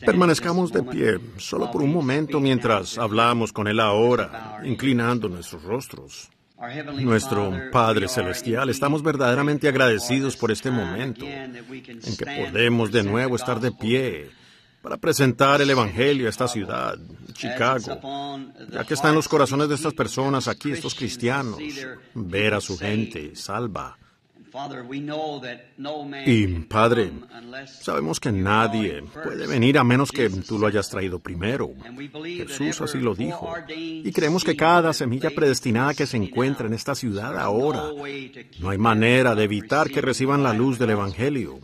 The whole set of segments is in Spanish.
Permanezcamos de pie, solo por un momento, mientras hablamos con Él ahora, inclinando nuestros rostros. Nuestro Padre Celestial, estamos verdaderamente agradecidos por este momento en que podemos de nuevo estar de pie para presentar el Evangelio a esta ciudad, Chicago, ya que está en los corazones de estas personas aquí, estos cristianos, ver a su gente salva. Y, Padre, sabemos que nadie puede venir a menos que tú lo hayas traído primero. Jesús así lo dijo. Y creemos que cada semilla predestinada que se encuentra en esta ciudad ahora, no hay manera de evitar que reciban la luz del Evangelio.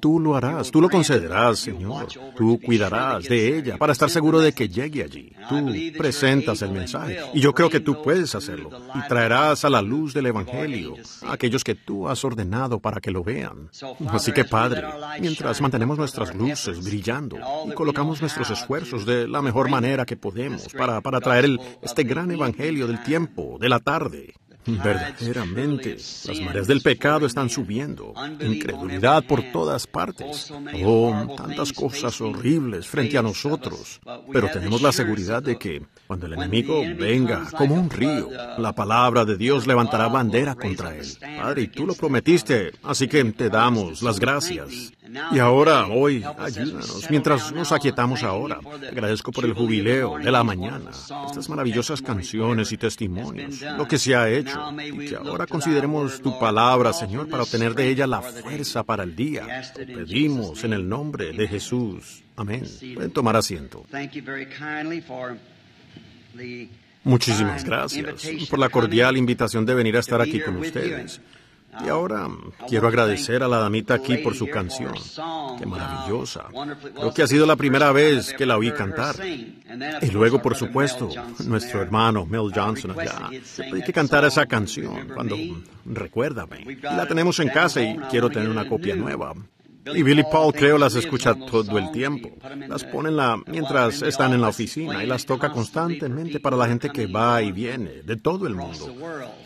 Tú lo harás, tú lo concederás, Señor. Tú cuidarás de ella para estar seguro de que llegue allí. Tú presentas el mensaje y yo creo que tú puedes hacerlo. Y traerás a la luz del Evangelio a aquellos que tú has ordenado para que lo vean. Así que, Padre, mientras mantenemos nuestras luces brillando y colocamos nuestros esfuerzos de la mejor manera que podemos para traer este gran Evangelio del tiempo, de la tarde, verdaderamente, las mareas del pecado están subiendo, incredulidad por todas partes. Oh, tantas cosas horribles frente a nosotros. Pero tenemos la seguridad de que cuando el enemigo venga como un río, la palabra de Dios levantará bandera contra él. Padre, y tú lo prometiste, así que te damos las gracias. Y ahora, hoy, ayúdanos, mientras nos aquietamos ahora. Te agradezco por el jubileo de la mañana, estas maravillosas canciones y testimonios, lo que se ha hecho, y que ahora consideremos tu palabra, Señor, para obtener de ella la fuerza para el día. Lo pedimos en el nombre de Jesús. Amén. Pueden tomar asiento. Muchísimas gracias por la cordial invitación de venir a estar aquí con ustedes. Y ahora quiero agradecer a la damita aquí por su canción. ¡Qué maravillosa! Creo que ha sido la primera vez que la oí cantar. Y luego, por supuesto, nuestro hermano Mel Johnson allá. Hay que cantar esa canción cuando recuérdame. Y la tenemos en casa y quiero tener una copia nueva. Y Billy Paul, creo, las escucha todo el tiempo. Las pone mientras están en la oficina y las toca constantemente para la gente que va y viene de todo el mundo.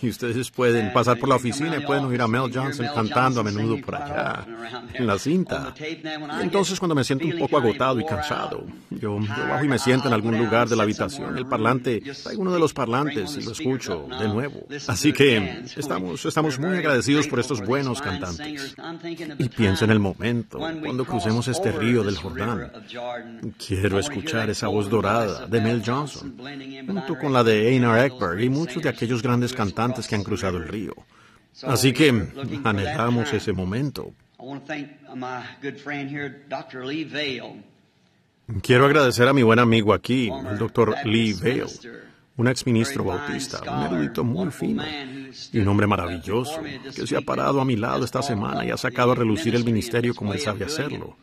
Y ustedes pueden pasar por la oficina y pueden oír a Mel Johnson cantando a menudo por allá, en la cinta. Y entonces, cuando me siento un poco agotado y cansado, yo bajo y me siento en algún lugar de la habitación. El parlante, traigo uno de los parlantes y lo escucho de nuevo. Así que estamos muy agradecidos por estos buenos cantantes. Y pienso en el momento cuando crucemos este río del Jordán. Quiero escuchar esa voz dorada de Mel Johnson, junto con la de Einar Ekberg y muchos de aquellos grandes cantantes que han cruzado el río. Así que anhelamos ese momento. Quiero agradecer a mi buen amigo aquí, el Dr. Lee Vail, un exministro bautista, un erudito muy fino y un hombre maravilloso que se ha parado a mi lado esta semana y ha sacado a relucir el ministerio como él sabe hacerlo.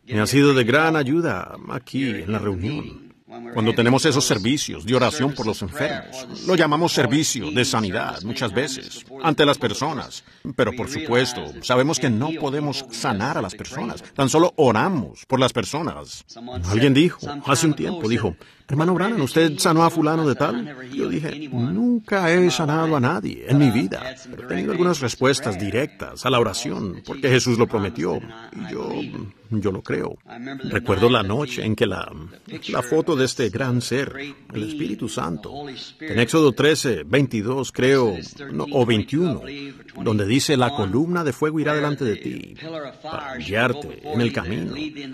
Me ha sido de gran ayuda aquí en la reunión. Cuando tenemos esos servicios de oración por los enfermos, lo llamamos servicio de sanidad muchas veces ante las personas. Pero por supuesto, sabemos que no podemos sanar a las personas, tan solo oramos por las personas. Alguien dijo, hace un tiempo, hermano Branham, ¿usted sanó a fulano de tal? Yo dije, nunca he sanado a nadie en mi vida, pero he tenido algunas respuestas directas a la oración, porque Jesús lo prometió, y yo lo creo. Recuerdo la noche en que la foto de este gran ser, el Espíritu Santo, en Éxodo 13, 22, creo, o 21, donde dice, la columna de fuego irá delante de ti, para guiarte en el camino. Y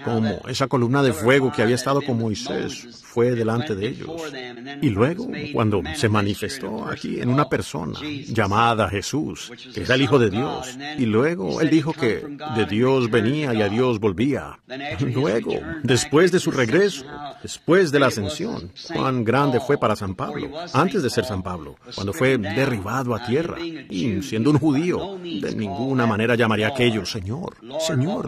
como esa columna de fuego que había estado con Moisés fue delante de ellos. Y luego, cuando se manifestó aquí en una persona llamada Jesús, que era el Hijo de Dios, y luego él dijo que de Dios venía y a Dios volvía. Luego, después de su regreso, después de la ascensión, cuán grande fue para San Pablo, antes de ser San Pablo, cuando fue derribado a tierra, y siendo un judío, de ninguna manera llamaría aquello, Señor,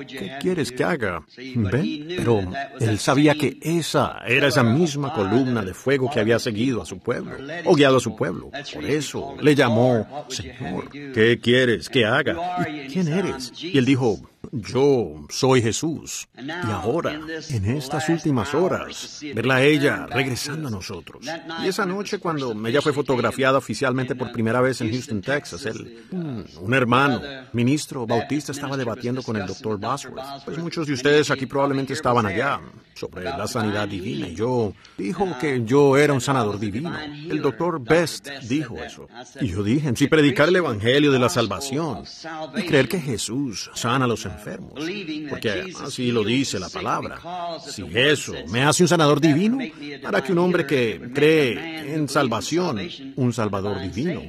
¿qué quieres que haga? ¿Ven? Pero él sabía que esa era esa misma columna de fuego que había seguido a su pueblo, o guiado a su pueblo. Por eso le llamó, Señor, ¿qué quieres que haga? ¿Y quién eres? Y él dijo, Yo soy Jesús. Y ahora, en estas últimas horas, verla a ella regresando a nosotros. Y esa noche, cuando ella fue fotografiada oficialmente por primera vez en Houston, Texas, un hermano, ministro bautista, estaba debatiendo con el Dr. Bosworth. Pues muchos de ustedes aquí probablemente estaban allá, sobre la sanidad divina. Y dijo que yo era un sanador divino. El Dr. Best dijo eso. Y yo dije, si predicar el evangelio de la salvación y creer que Jesús sana a los enfermos, porque así lo dice la palabra. Si eso me hace un sanador divino, hará que un hombre que cree en salvación, un salvador divino,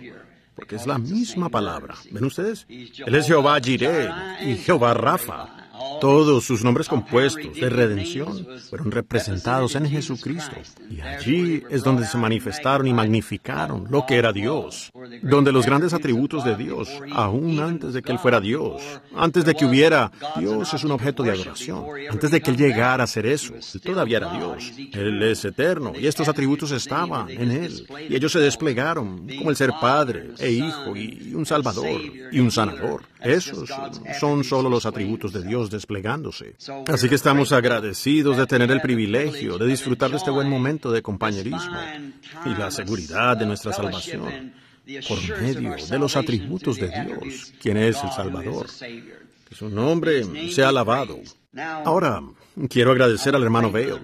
porque es la misma palabra. ¿Ven ustedes? Él es Jehová Jireh y Jehová Rafa. Todos sus nombres compuestos de redención fueron representados en Jesucristo. Y allí es donde se manifestaron y magnificaron lo que era Dios, donde los grandes atributos de Dios, aún antes de que Él fuera Dios, antes de que hubiera, Dios es un objeto de adoración, antes de que Él llegara a ser eso, Él todavía era Dios. Él es eterno y estos atributos estaban en Él. Y ellos se desplegaron como el ser Padre e Hijo y un Salvador y un Sanador. Esos son solo los atributos de Dios desplegándose. Así que estamos agradecidos de tener el privilegio de disfrutar de este buen momento de compañerismo y la seguridad de nuestra salvación por medio de los atributos de Dios, quien es el Salvador. Que su nombre sea alabado. Ahora, quiero agradecer al hermano Vail,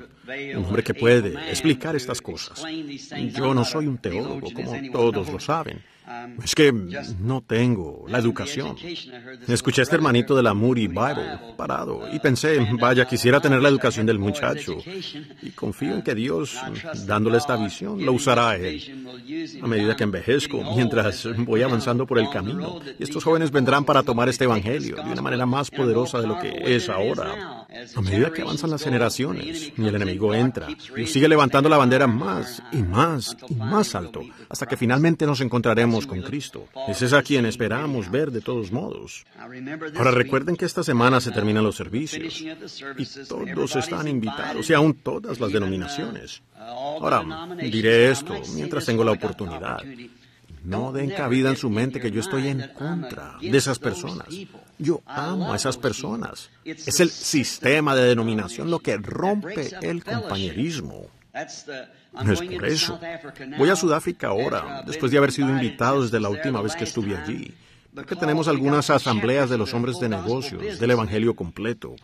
un hombre que puede explicar estas cosas. Yo no soy un teólogo, como todos lo saben. Es que no tengo la educación. Escuché a este hermanito de la Moody Bible parado y pensé, vaya, quisiera tener la educación del muchacho. Y confío en que Dios, dándole esta visión, lo usará a él. A medida que envejezco, mientras voy avanzando por el camino, y estos jóvenes vendrán para tomar este evangelio de una manera más poderosa de lo que es ahora. A medida que avanzan las generaciones y el enemigo entra y sigue levantando la bandera más y más y más alto, hasta que finalmente nos encontraremos con Cristo. Ese es a quien esperamos ver de todos modos. Ahora recuerden que esta semana se terminan los servicios y todos están invitados, y aún todas las denominaciones. Ahora, diré esto mientras tengo la oportunidad. No den cabida en su mente que yo estoy en contra de esas personas. Yo amo a esas personas. Es el sistema de denominación lo que rompe el compañerismo. No es por eso. Voy a Sudáfrica ahora, después de haber sido invitado desde la última vez que estuve allí, porque tenemos algunas asambleas de los hombres de negocios del Evangelio completo.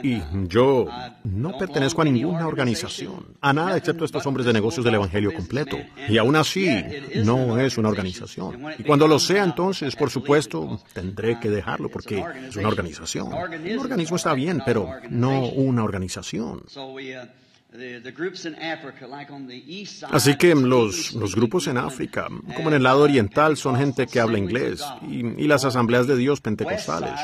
Y yo no pertenezco a ninguna organización, a nada excepto a estos hombres de negocios del Evangelio completo. Y aún así, no es una organización. Y cuando lo sea, entonces, por supuesto, tendré que dejarlo porque es una organización. Un organismo está bien, pero no una organización. Así que los grupos en África, como en el lado oriental, son gente que habla inglés y las asambleas de Dios pentecostales.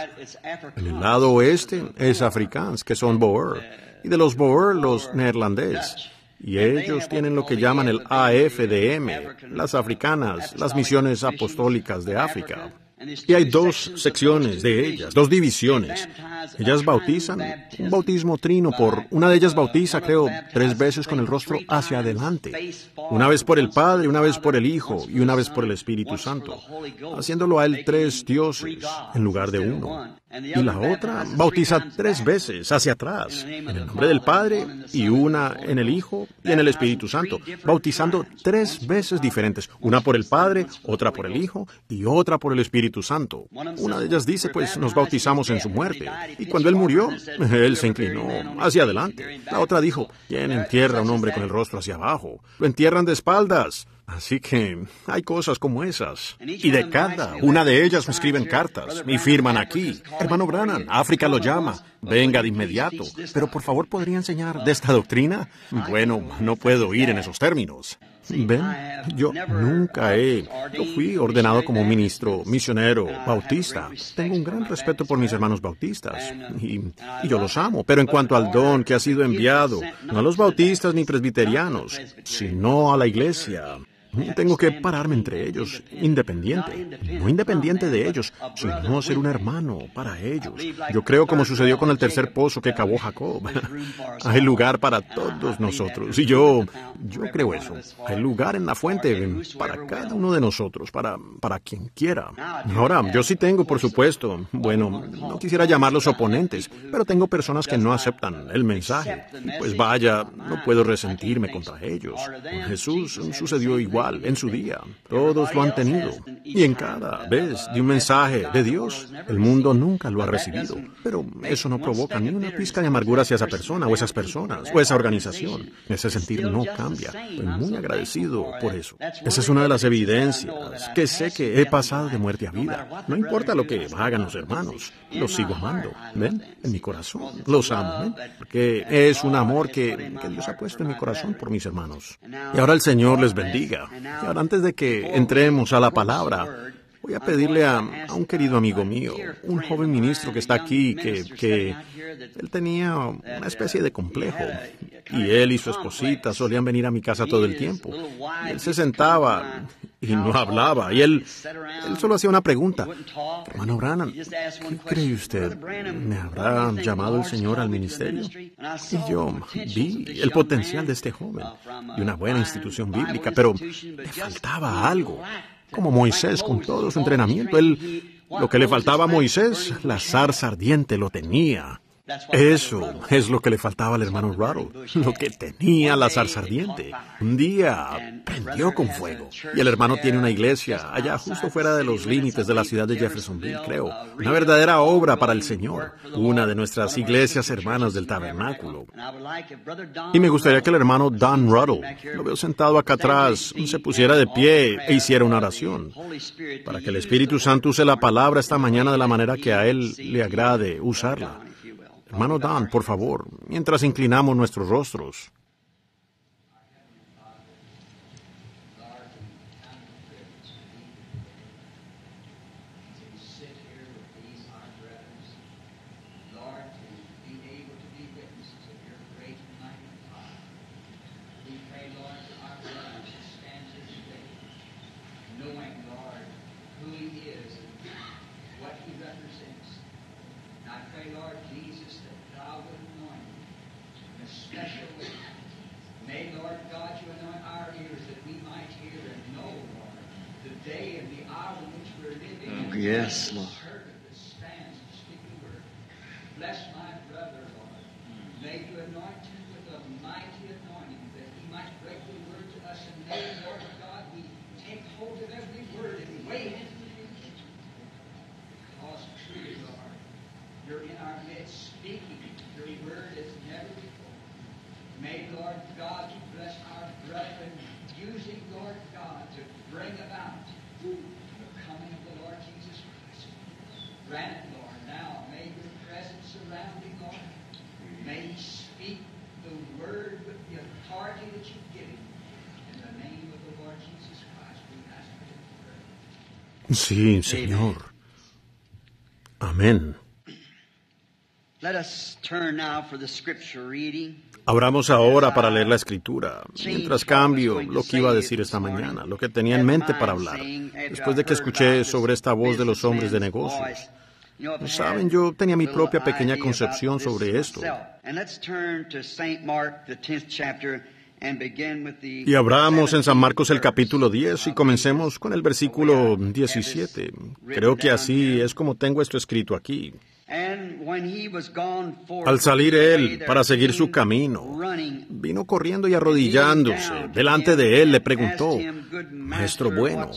En el lado oeste es afrikaans, que son Boer, y de los Boer los neerlandés. Y ellos tienen lo que llaman el AFDM, las africanas, las misiones apostólicas de África. Y hay dos secciones de ellas, dos divisiones. Ellas bautizan un bautismo trino una de ellas bautiza, creo, 3 veces con el rostro hacia adelante. Una vez por el Padre, una vez por el Hijo y una vez por el Espíritu Santo, haciéndolo a él 3 dioses en lugar de uno. Y la otra bautiza 3 veces hacia atrás, en el nombre del Padre, y una en el Hijo y en el Espíritu Santo, bautizando 3 veces diferentes, una por el Padre, otra por el Hijo y otra por el Espíritu Santo. Una de ellas dice, pues nos bautizamos en su muerte, y cuando él murió, él se inclinó hacia adelante. La otra dijo, ¿quién entierra a un hombre con el rostro hacia abajo? Lo entierran de espaldas. Así que hay cosas como esas. Y de cada una de ellas me escriben cartas, me firman aquí. Hermano Branham, África lo llama. Venga de inmediato. Pero por favor, ¿podría enseñar de esta doctrina? Bueno, no puedo ir en esos términos. ¿Ven? Yo fui ordenado como ministro, misionero, bautista. Tengo un gran respeto por mis hermanos bautistas y yo los amo. Pero en cuanto al don que ha sido enviado, no a los bautistas ni presbiterianos, sino a la iglesia, Tengo que pararme entre ellos, independiente, no independiente de ellos, sino ser un hermano para ellos. Yo creo como sucedió con el tercer pozo que cavó Jacob. Hay lugar para todos nosotros, y yo creo eso. Hay lugar en la fuente para cada uno de nosotros, para quien quiera. Ahora, yo sí tengo, por supuesto, bueno, no quisiera llamarlos oponentes, pero tengo personas que no aceptan el mensaje. Pues vaya, no puedo resentirme contra ellos. Con Jesús sucedió igual en su día. Todos lo han tenido. Y en cada vez de un mensaje de Dios, el mundo nunca lo ha recibido. Pero eso no provoca ni una pizca de amargura hacia esa persona o esas personas o esa organización. Ese sentir no cambia. Estoy muy agradecido por eso. Esa es una de las evidencias que sé que he pasado de muerte a vida. No importa lo que hagan los hermanos, los sigo amando. ¿Ven? En mi corazón. Los amo. ¿Ven? Porque es un amor que Dios ha puesto en mi corazón por mis hermanos. Y ahora el Señor les bendiga. Y ahora, antes de que entremos a la palabra, voy a pedirle a un querido amigo mío, un joven ministro que está aquí, que él tenía una especie de complejo. Y él y su esposita solían venir a mi casa todo el tiempo. Él se sentaba y no hablaba. Y él solo hacía una pregunta. Hermano Branham, ¿qué cree usted? ¿Me habrá llamado el Señor al ministerio? Y yo vi el potencial de este joven, de una buena institución bíblica, pero le faltaba algo. Como Moisés con todo su entrenamiento, lo que le faltaba a Moisés, la zarza ardiente lo tenía. Eso es lo que le faltaba al hermano Ruddle, lo que tenía la zarza ardiente. Un día prendió con fuego. Y el hermano tiene una iglesia allá justo fuera de los límites de la ciudad de Jeffersonville, creo. Una verdadera obra para el Señor. Una de nuestras iglesias hermanas del tabernáculo. Y me gustaría que el hermano Don Ruddle, lo veo sentado acá atrás, se pusiera de pie e hiciera una oración. Para que el Espíritu Santo use la palabra esta mañana de la manera que a él le agrade usarla. Hermano Dan, por favor, mientras inclinamos nuestros rostros. Yes, Lord. Bless my brother, Lord. May you anoint him with a mighty anointing that he might break the word to us. And may, Lord God, we take hold of every word and weigh it into the future. Because truly, Lord, you're in our midst speaking your word as never before. May, Lord God, you bless our brethren using, Lord God, to bring about the coming of the Lord Jesus Christ. Grant it, Lord, now. May your presence surrounding, Lord. May he speak the word with the authority that you've given. In the name of the Lord Jesus Christ, we ask for it. Sí, Señor. Amén. Let us turn now for the scripture reading. Abramos ahora para leer la Escritura, mientras cambio lo que iba a decir esta mañana, lo que tenía en mente para hablar, después de que escuché sobre esta voz de los hombres de negocios. Saben, yo tenía mi propia pequeña concepción sobre esto. Y abramos en San Marcos el capítulo 10 y comencemos con el versículo 17. Creo que así es como tengo esto escrito aquí. Al salir él para seguir su camino, vino corriendo y arrodillándose delante de él le preguntó: Maestro bueno,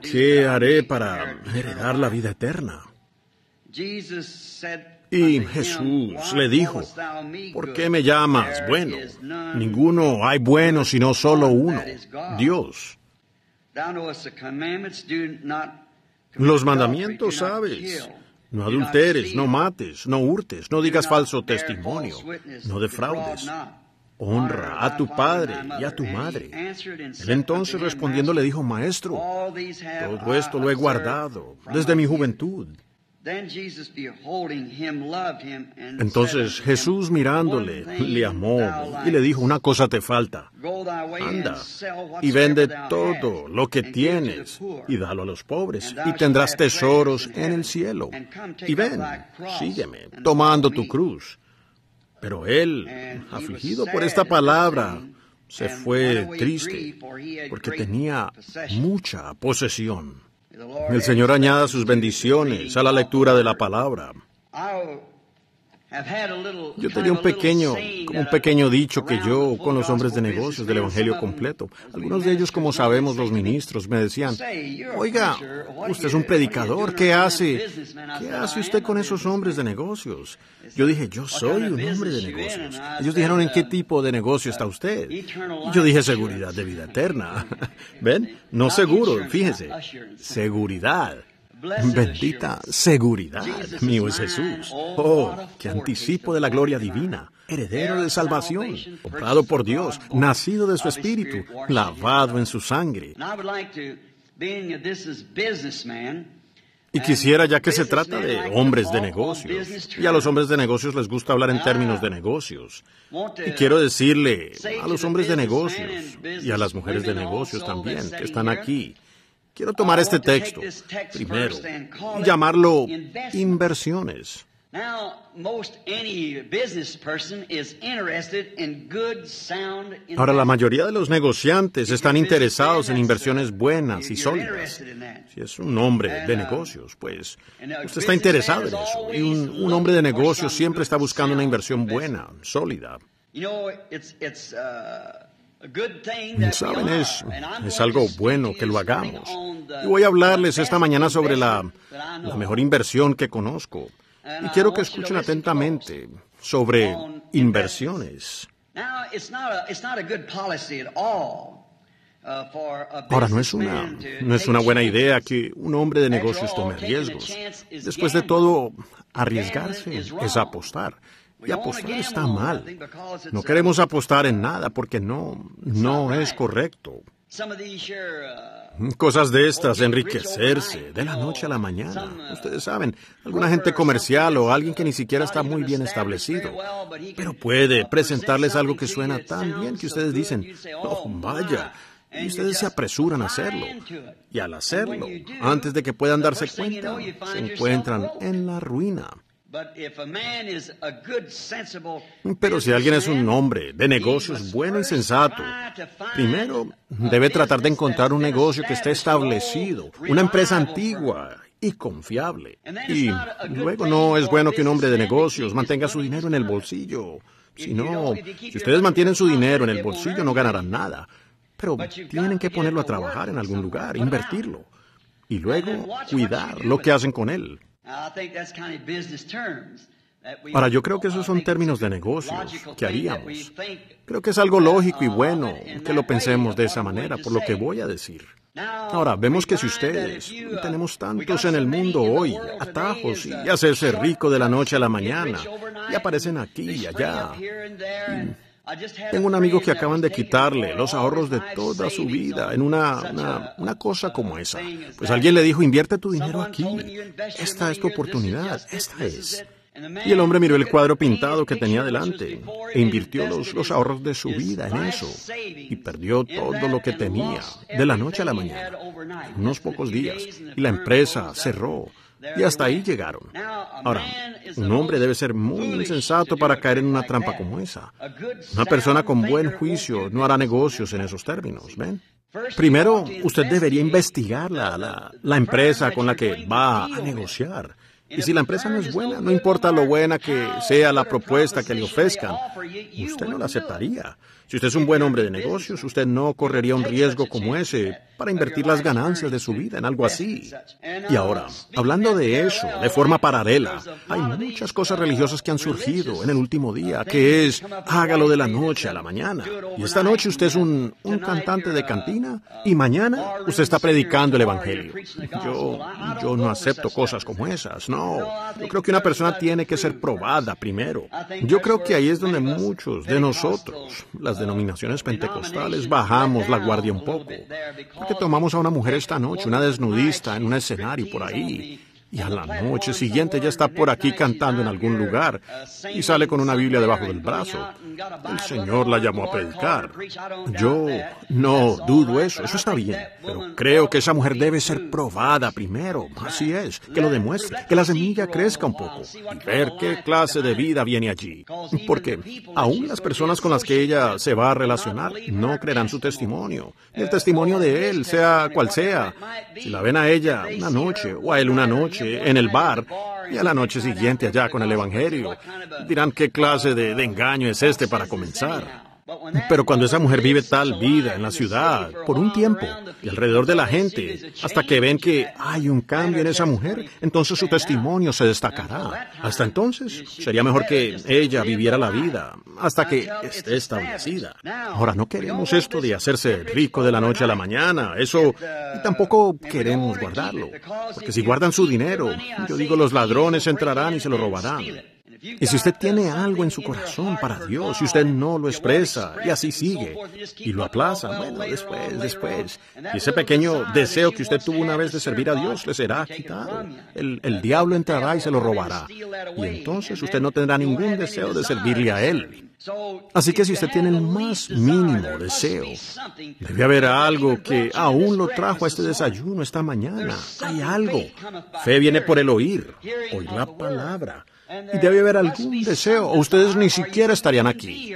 ¿qué haré para heredar la vida eterna? Y Jesús le dijo: ¿por qué me llamas bueno? Ninguno hay bueno sino solo uno, Dios. Los mandamientos sabes: no adulteres, no mates, no hurtes, no digas falso testimonio, no defraudes. Honra a tu padre y a tu madre. Él entonces respondiendo le dijo: Maestro, todo esto lo he guardado desde mi juventud. Entonces Jesús mirándole, le amó y le dijo, una cosa te falta. Anda y vende todo lo que tienes y dalo a los pobres y tendrás tesoros en el cielo. Y ven, sígueme, tomando tu cruz. Pero él, afligido por esta palabra, se fue triste porque tenía mucha posesión. El Señor añada sus bendiciones a la lectura de la palabra. Yo tenía un pequeño dicho que yo, con los hombres de negocios del Evangelio completo, algunos de ellos, como sabemos, los ministros, me decían, oiga, usted es un predicador, ¿qué hace usted con esos hombres de negocios? Yo dije, yo soy un hombre de negocios. Ellos dijeron, ¿en qué tipo de negocio está usted? Y yo dije, seguridad de vida eterna. ¿Ven? No seguro, fíjese, seguridad. Bendita seguridad, mío es Jesús. Oh, qué anticipo de la gloria divina, heredero de salvación, comprado por Dios, nacido de su espíritu, lavado en su sangre. Y quisiera, ya que se trata de hombres de negocios, y a los hombres de negocios les gusta hablar en términos de negocios, y quiero decirle a los hombres de negocios, y a las mujeres de negocios también, que están aquí, quiero tomar este texto primero y llamarlo inversiones. Ahora, la mayoría de los negociantes están interesados en inversiones buenas y sólidas. Si es un hombre de negocios, pues usted está interesado en eso. Y un hombre de negocios siempre está buscando una inversión buena, sólida. Saben, es algo bueno que lo hagamos. Y voy a hablarles esta mañana sobre la mejor inversión que conozco. Y quiero que escuchen atentamente sobre inversiones. Ahora, no es una buena idea que un hombre de negocios tome riesgos. Después de todo, arriesgarse es apostar. Y apostar está mal. No queremos apostar en nada porque no es correcto. Cosas de estas, enriquecerse de la noche a la mañana. Ustedes saben, alguna gente comercial o alguien que ni siquiera está muy bien establecido, pero puede presentarles algo que suena tan bien que ustedes dicen, oh, vaya, y ustedes se apresuran a hacerlo. Y al hacerlo, antes de que puedan darse cuenta, se encuentran en la ruina. Pero si alguien es un hombre de negocios bueno y sensato, primero debe tratar de encontrar un negocio que esté establecido, una empresa antigua y confiable. Y luego no es bueno que un hombre de negocios mantenga su dinero en el bolsillo. Si ustedes mantienen su dinero en el bolsillo no ganarán nada. Pero tienen que ponerlo a trabajar en algún lugar, invertirlo. Y luego cuidar lo que hacen con él. Ahora, yo creo que esos son términos de negocios que haríamos. Creo que es algo lógico y bueno que lo pensemos de esa manera, por lo que voy a decir. Ahora, vemos que si ustedes, tenemos tantos en el mundo hoy, atajos y hacerse rico de la noche a la mañana, y aparecen aquí y allá. Tengo un amigo que acaban de quitarle los ahorros de toda su vida en una cosa como esa. Pues alguien le dijo, invierte tu dinero aquí. Esta es tu oportunidad, esta es. Y el hombre miró el cuadro pintado que tenía delante e invirtió los ahorros de su vida en eso. Y perdió todo lo que tenía de la noche a la mañana, en unos pocos días. Y la empresa cerró. Y hasta ahí llegaron. Ahora, un hombre debe ser muy insensato para caer en una trampa como esa. Una persona con buen juicio no hará negocios en esos términos, ¿ven? Primero, usted debería investigar la empresa con la que va a negociar. Y si la empresa no es buena, no importa lo buena que sea la propuesta que le ofrezcan, usted no la aceptaría. Si usted es un buen hombre de negocios, usted no correría un riesgo como ese para invertir las ganancias de su vida en algo así. Y ahora, hablando de eso, de forma paralela, hay muchas cosas religiosas que han surgido en el último día, que es, hágalo de la noche a la mañana. Y esta noche usted es un cantante de cantina, y mañana usted está predicando el Evangelio. Yo no acepto cosas como esas, no. Yo creo que una persona tiene que ser probada primero. Yo creo que ahí es donde muchos de nosotros, las denominaciones pentecostales, bajamos la guardia un poco. Porque tomamos a una mujer esta noche, una desnudista, en un escenario por ahí. y a la noche siguiente ya está por aquí cantando en algún lugar y sale con una Biblia debajo del brazo. El Señor la llamó a predicar. Yo no dudo eso está bien, pero creo que esa mujer debe ser probada primero. Así es, que lo demuestre, que la semilla crezca un poco y ver qué clase de vida viene allí. Porque aún las personas con las que ella se va a relacionar no creerán su testimonio, ni el testimonio de él, sea cual sea. Si la ven a ella una noche o a él una noche en el bar y a la noche siguiente allá con el Evangelio, dirán qué clase de engaño es este para comenzar. Pero cuando esa mujer vive tal vida en la ciudad, por un tiempo, y alrededor de la gente, hasta que ven que hay un cambio en esa mujer, entonces su testimonio se destacará. Hasta entonces, sería mejor que ella viviera la vida, hasta que esté establecida. Ahora, no queremos esto de hacerse rico de la noche a la mañana, eso, y tampoco queremos guardarlo, porque si guardan su dinero, yo digo, los ladrones entrarán y se lo robarán. Y si usted tiene algo en su corazón para Dios y usted no lo expresa y así sigue y lo aplaza, bueno, después. Y ese pequeño deseo que usted tuvo una vez de servir a Dios le será quitado. El diablo entrará y se lo robará. Y entonces usted no tendrá ningún deseo de servirle a Él. Así que si usted tiene el más mínimo deseo, debe haber algo que aún lo trajo a este desayuno esta mañana. Hay algo. Fe viene por el oír la palabra. Y debe haber algún deseo, o ustedes ni siquiera estarían aquí.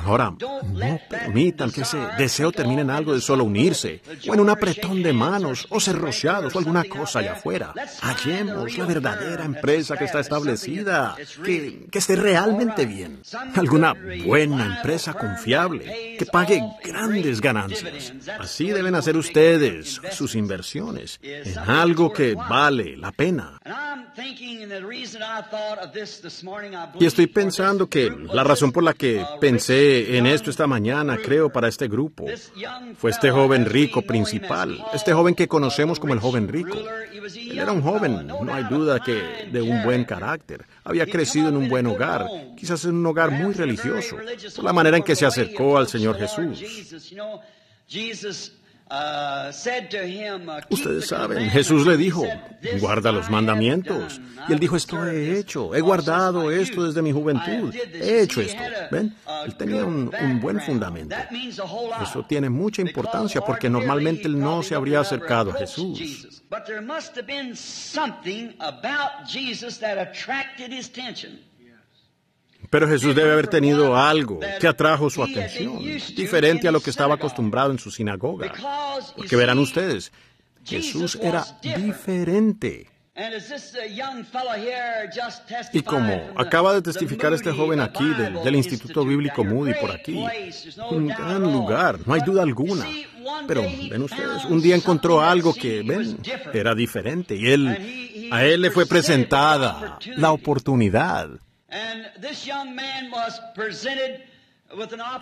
Ahora, no permitan que ese deseo termine en algo de solo unirse, o en un apretón de manos, o ser rociados, o alguna cosa allá afuera. Hallemos la verdadera empresa que está establecida, que esté realmente bien. Alguna buena empresa confiable, que pague grandes ganancias. Así deben hacer ustedes sus inversiones, en algo que vale la pena. Y estoy pensando que la razón por la que pensé en esto esta mañana, creo, para este grupo, fue este joven rico principal, este joven que conocemos como el joven rico. Él era un joven, no hay duda que de un buen carácter. Había crecido en un buen hogar, quizás en un hogar muy religioso, por la manera en que se acercó al Señor Jesús. Ustedes saben, Jesús le dijo, guarda los mandamientos. Y él dijo, esto he hecho, he guardado esto desde mi juventud, he hecho esto. ¿Ven? Él tenía un buen fundamento. Eso tiene mucha importancia porque normalmente él no se habría acercado a Jesús. Pero Jesús debe haber tenido algo que atrajo su atención, diferente a lo que estaba acostumbrado en su sinagoga. Porque verán ustedes, Jesús era diferente. Y como acaba de testificar este joven aquí del Instituto Bíblico Moody por aquí, un gran lugar, no hay duda alguna. Pero ven ustedes, un día encontró algo que, ven, era diferente. Y a él le fue presentada la oportunidad.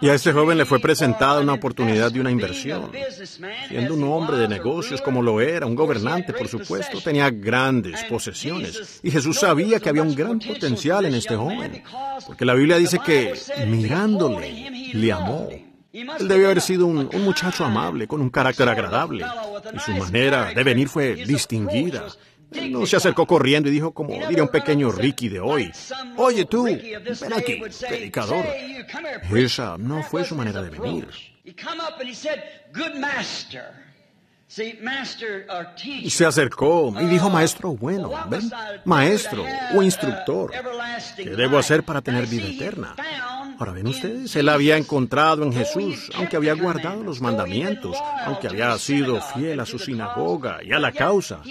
Y a este joven le fue presentada una oportunidad de una inversión. Siendo un hombre de negocios como lo era, un gobernante, por supuesto, tenía grandes posesiones. Y Jesús sabía que había un gran potencial en este joven, porque la Biblia dice que mirándole, le amó. Él debió haber sido un muchacho amable, con un carácter agradable, y su manera de venir fue distinguida. Él no se acercó corriendo y dijo, como diría un pequeño Ricky de hoy, oye tú, ven aquí, predicador. Esa no fue su manera de venir. Se acercó y dijo, maestro bueno, ven, maestro o instructor, ¿qué debo hacer para tener vida eterna? Ahora ven ustedes, él había encontrado en Jesús, aunque había guardado los mandamientos, aunque había sido fiel a su sinagoga y a la causa,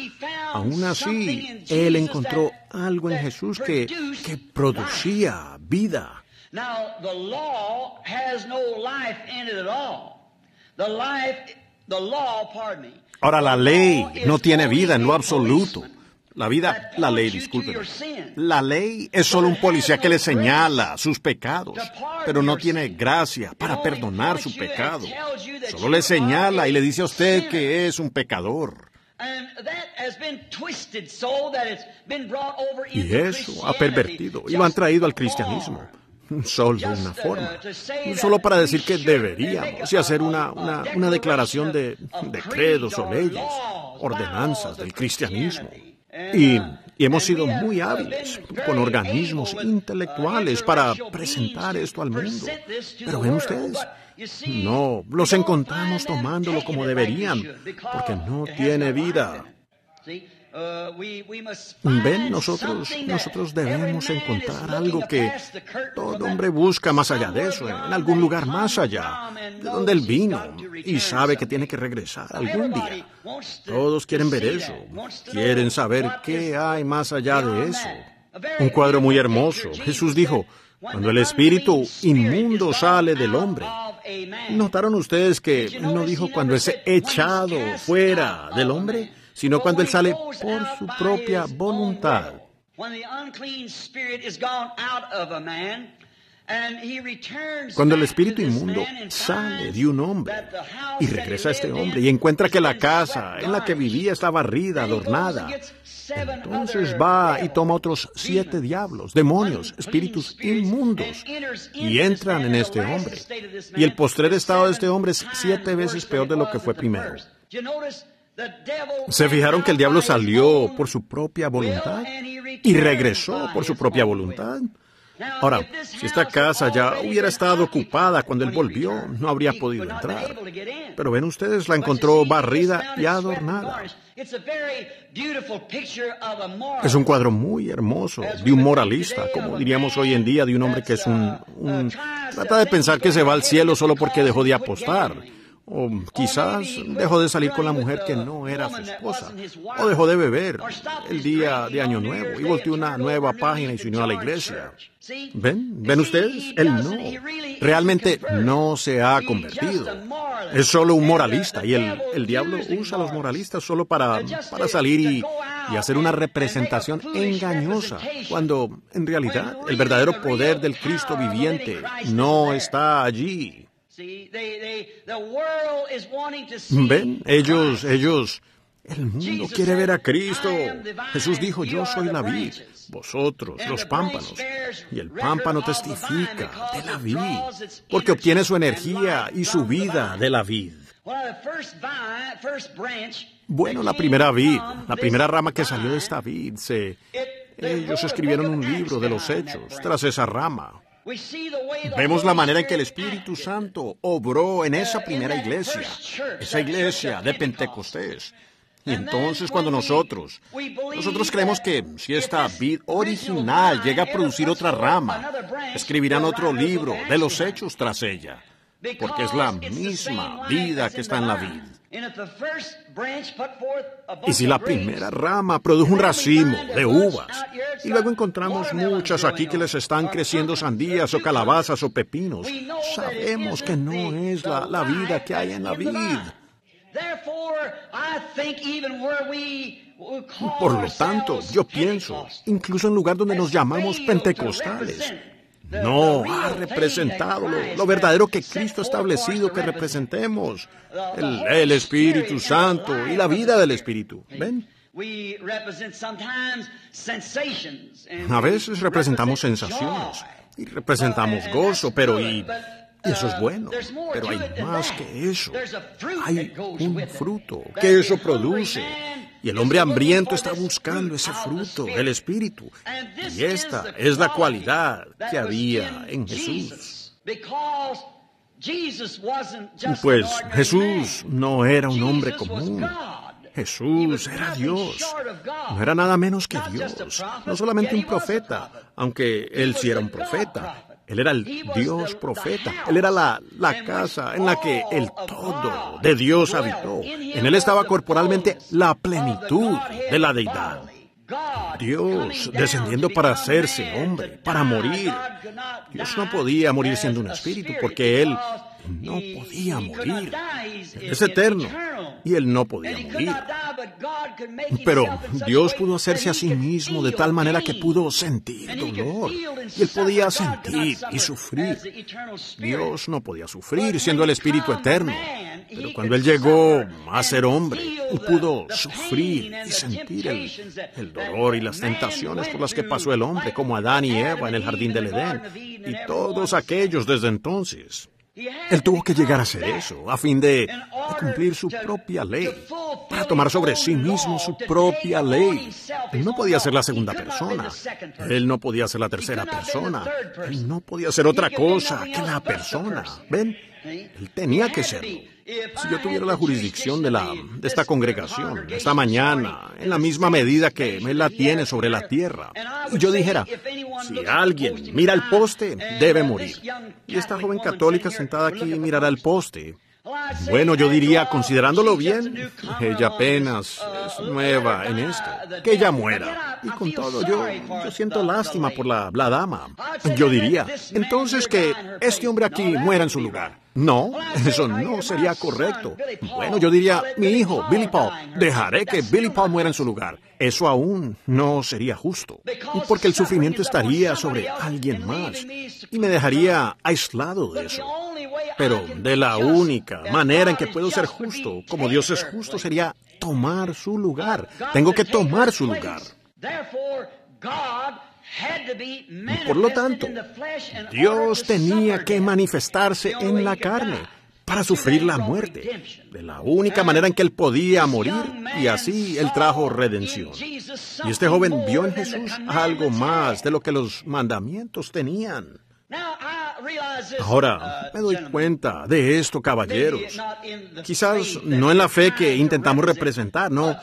aún así, él encontró algo en Jesús que producía vida. Ahora, la ley no tiene vida en lo absoluto. La ley, discúlpenme. La ley es solo un policía que le señala sus pecados, pero no tiene gracia para perdonar su pecado. Solo le señala y le dice a usted que es un pecador. Y eso ha pervertido y lo han traído al cristianismo. Solo de una forma. Solo para decir que deberíamos y hacer una declaración de credos o leyes, ordenanzas del cristianismo. Y Y hemos sido muy hábiles con organismos intelectuales para presentar esto al mundo. Pero ven ustedes, no, los encontramos tomándolo como deberían, porque no tiene vida. Ven, nosotros debemos encontrar algo que todo hombre busca más allá de eso, en algún lugar más allá, de donde él vino, y sabe que tiene que regresar algún día. Todos quieren ver eso, quieren saber qué hay más allá de eso. Un cuadro muy hermoso. Jesús dijo, cuando el espíritu inmundo sale del hombre. ¿Notaron ustedes que él no dijo cuando es echado fuera del hombre, sino cuando él sale por su propia voluntad? Cuando el espíritu inmundo sale de un hombre y regresa a este hombre y encuentra que la casa en la que vivía está barrida, adornada, entonces va y toma otros 7 diablos, demonios, espíritus inmundos, y entran en este hombre. Y el postrer estado de este hombre es 7 veces peor de lo que fue primero. ¿Se fijaron que el diablo salió por su propia voluntad y regresó por su propia voluntad? Ahora, si esta casa ya hubiera estado ocupada cuando él volvió, no habría podido entrar. Pero ven ustedes, la encontró barrida y adornada. Es un cuadro muy hermoso de un moralista, como diríamos hoy en día, de un hombre que es trata de pensar que se va al cielo solo porque dejó de apostar. O quizás dejó de salir con la mujer que no era su esposa. O dejó de beber el día de Año Nuevo y volteó una nueva página y se unió a la iglesia. ¿Ven ustedes? Él no. Realmente no se ha convertido. Es solo un moralista. Y el diablo usa a los moralistas solo para salir y hacer una representación engañosa, cuando en realidad el verdadero poder del Cristo viviente no está allí. Ven, ellos, el mundo quiere ver a Cristo. Jesús dijo, yo soy la vid, vosotros los pámpanos. Y el pámpano testifica de la vid, porque obtiene su energía y su vida de la vid. Bueno, la primera vid, la primera rama que salió de esta vid, ellos escribieron un libro de los hechos tras esa rama. Vemos la manera en que el Espíritu Santo obró en esa primera iglesia, esa iglesia de Pentecostés. Y entonces cuando nosotros creemos que si esta vid original llega a producir otra rama, escribirán otro libro de los hechos tras ella, porque es la misma vida que está en la vid. Y si la primera rama produjo un racimo de uvas, y luego encontramos muchas aquí que les están creciendo sandías o calabazas o pepinos, sabemos que no es la vida que hay en la vid. Por lo tanto, yo pienso, incluso en lugar donde nos llamamos pentecostales, no ha representado lo verdadero que Cristo ha establecido que representemos, el Espíritu Santo y la vida del Espíritu. ¿Ven? A veces representamos sensaciones y representamos gozo, y eso es bueno, pero hay más que eso. Hay un fruto que eso produce. Y el hombre hambriento está buscando ese fruto del Espíritu. Y esta es la cualidad que había en Jesús. Pues Jesús no era un hombre común. Jesús era Dios. No era nada menos que Dios. No solamente un profeta, aunque él sí era un profeta. Él era el Dios profeta. Él era la casa en la que el todo de Dios habitó. En él estaba corporalmente la plenitud de la deidad. Dios descendiendo para hacerse hombre, para morir. Dios no podía morir siendo un espíritu porque él no podía morir. Él es eterno y él no podía morir. Pero Dios pudo hacerse a sí mismo de tal manera que pudo sentir dolor. Y él podía sentir y sufrir. Dios no podía sufrir siendo el Espíritu eterno. Pero cuando él llegó a ser hombre, él pudo sufrir y sentir el dolor y las tentaciones por las que pasó el hombre, como Adán y Eva en el jardín del Edén, y todos aquellos desde entonces. Él tuvo que llegar a hacer eso a fin de cumplir su propia ley, para tomar sobre sí mismo su propia ley. Él no podía ser la segunda persona. Él no podía ser la tercera persona. Él no podía ser otra cosa que la persona. ¿Ven? Él tenía que serlo. Si yo tuviera la jurisdicción de esta congregación esta mañana, en la misma medida que Él la tiene sobre la tierra, y yo dijera, si alguien mira el poste, debe morir. Y esta joven católica sentada aquí mirará el poste. Bueno, yo diría, considerándolo bien, ella apenas es nueva en esto, que ella muera. Y con todo, yo siento lástima por la dama. Yo diría, entonces que este hombre aquí muera en su lugar. No, eso no sería correcto. Bueno, yo diría, mi hijo, Billy Paul, dejaré que Billy Paul muera en su lugar. Eso aún no sería justo. Y porque el sufrimiento estaría sobre alguien más y me dejaría aislado de eso. Pero de la única manera en que puedo ser justo, como Dios es justo, sería tomar su lugar. Tengo que tomar su lugar. Por lo tanto, Dios tenía que manifestarse en la carne para sufrir la muerte, de la única manera en que Él podía morir, y así Él trajo redención. Y este joven vio en Jesús algo más de lo que los mandamientos tenían. Ahora, me doy cuenta de esto, caballeros. Quizás no en la fe que intentamos representar, no.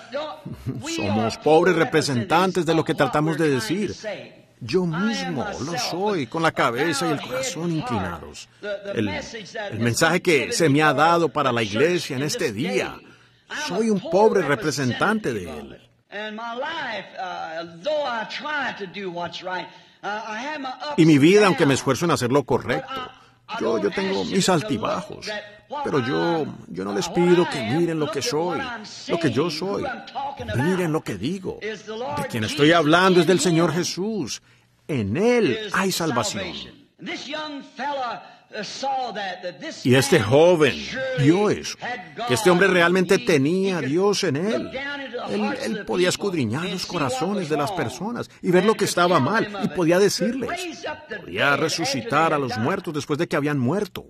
Somos pobres representantes de lo que tratamos de decir. Yo mismo lo soy, con la cabeza y el corazón inclinados. El mensaje que se me ha dado para la iglesia en este día, soy un pobre representante de Él. Y mi vida, aunque me esfuerzo en hacer lo correcto, yo tengo mis altibajos, pero yo no les pido que miren lo que soy, lo que yo soy. Miren lo que digo. De quien estoy hablando es del Señor Jesús. En Él hay salvación. Y este joven vio eso, que este hombre realmente tenía a Dios en él. Él podía escudriñar los corazones de las personas y ver lo que estaba mal, y podía decirles, podía resucitar a los muertos después de que habían muerto.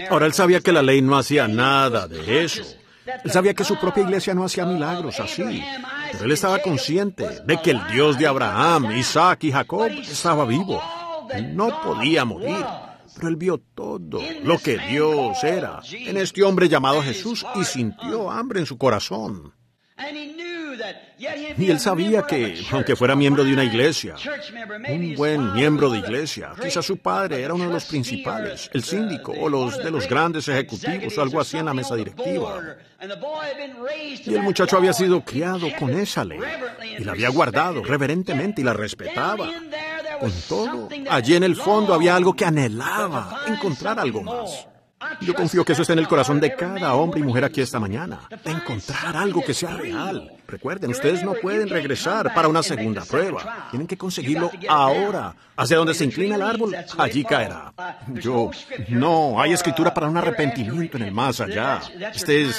Ahora él sabía que la ley no hacía nada de eso. Él sabía que su propia iglesia no hacía milagros así, pero él estaba consciente de que el Dios de Abraham, Isaac y Jacob estaba vivo. Él no podía morir, pero él vio todo lo que Dios era en este hombre llamado Jesús y sintió hambre en su corazón. Y él sabía que, aunque fuera miembro de una iglesia, un buen miembro de iglesia, quizás su padre era uno de los principales, el síndico o de los grandes ejecutivos o algo así en la mesa directiva. Y el muchacho había sido criado con esa ley y la había guardado reverentemente y la respetaba. Con todo, allí en el fondo había algo que anhelaba, encontrar algo más. Yo confío que eso está en el corazón de cada hombre y mujer aquí esta mañana, de encontrar algo que sea real. Recuerden, ustedes no pueden regresar para una segunda prueba. Tienen que conseguirlo ahora. Hacia donde se inclina el árbol, allí caerá. No hay escritura para un arrepentimiento en el más allá. Este es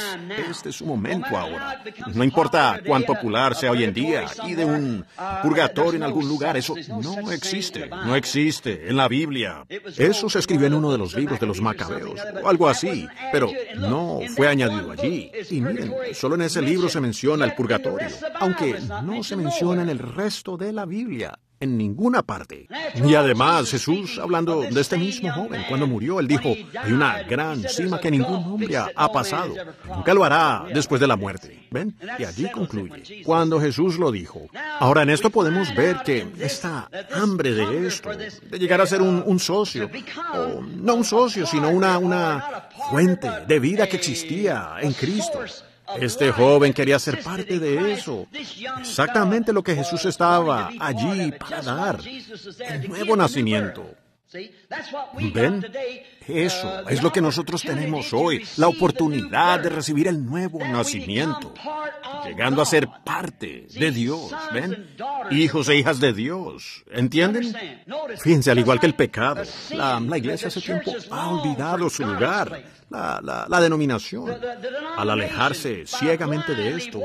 su momento ahora. No importa cuán popular sea hoy en día y de un purgatorio en algún lugar, eso no existe. No existe en la Biblia. Eso se escribió en uno de los libros de los Macabeos o algo así, pero no fue añadido allí. Y miren, solo en ese libro se menciona el purgatorio, aunque no se menciona en el resto de la Biblia, en ninguna parte. Y además, Jesús, hablando de este mismo joven, cuando murió, él dijo, hay una gran cima que ningún hombre ha pasado. Nunca lo hará después de la muerte. ¿Ven? Y allí concluye. Cuando Jesús lo dijo. Ahora, en esto podemos ver que esta hambre de esto, de llegar a ser un socio, o no un socio, sino una fuente de vida que existía en Cristo. Este joven quería ser parte de eso. Exactamente lo que Jesús estaba allí para dar. El nuevo nacimiento. ¿Ven? Eso es lo que nosotros tenemos hoy. La oportunidad de recibir el nuevo nacimiento. Llegando a ser parte de Dios. ¿Ven? Hijos e hijas de Dios. ¿Entienden? Fíjense, al igual que el pecado, la iglesia hace tiempo ha olvidado su lugar. La denominación, al alejarse ciegamente de esto,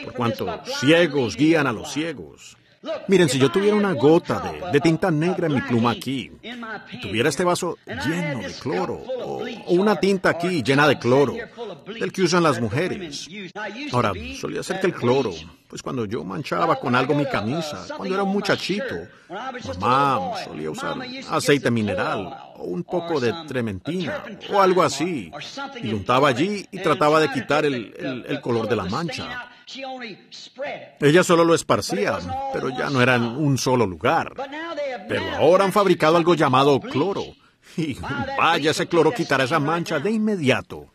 por cuanto ciegos guían a los ciegos. Miren, si yo tuviera una gota de tinta negra en mi pluma aquí, y tuviera este vaso lleno de cloro, o una tinta aquí llena de cloro, del que usan las mujeres. Ahora, solía ser que el cloro, pues cuando yo manchaba con algo mi camisa, cuando era un muchachito, mamá solía usar aceite mineral, o un poco de trementina, o algo así, y lo untaba allí y trataba de quitar el color de la mancha. Ella solo lo esparcía, pero ya no era en un solo lugar. Pero ahora han fabricado algo llamado cloro. Y vaya, ese cloro quitará esa mancha de inmediato.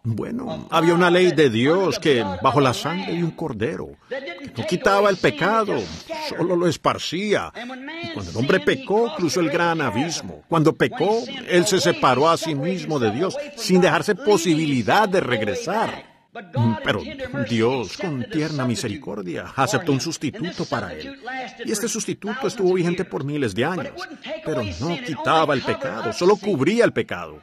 Bueno, había una ley de Dios que, bajo la sangre de un cordero, que no quitaba el pecado, solo lo esparcía. Y cuando el hombre pecó, cruzó el gran abismo. Cuando pecó, él se separó a sí mismo de Dios, sin dejarse posibilidad de regresar. Pero Dios, con tierna misericordia, aceptó un sustituto para él. Y este sustituto estuvo vigente por miles de años. Pero no quitaba el pecado, solo cubría el pecado.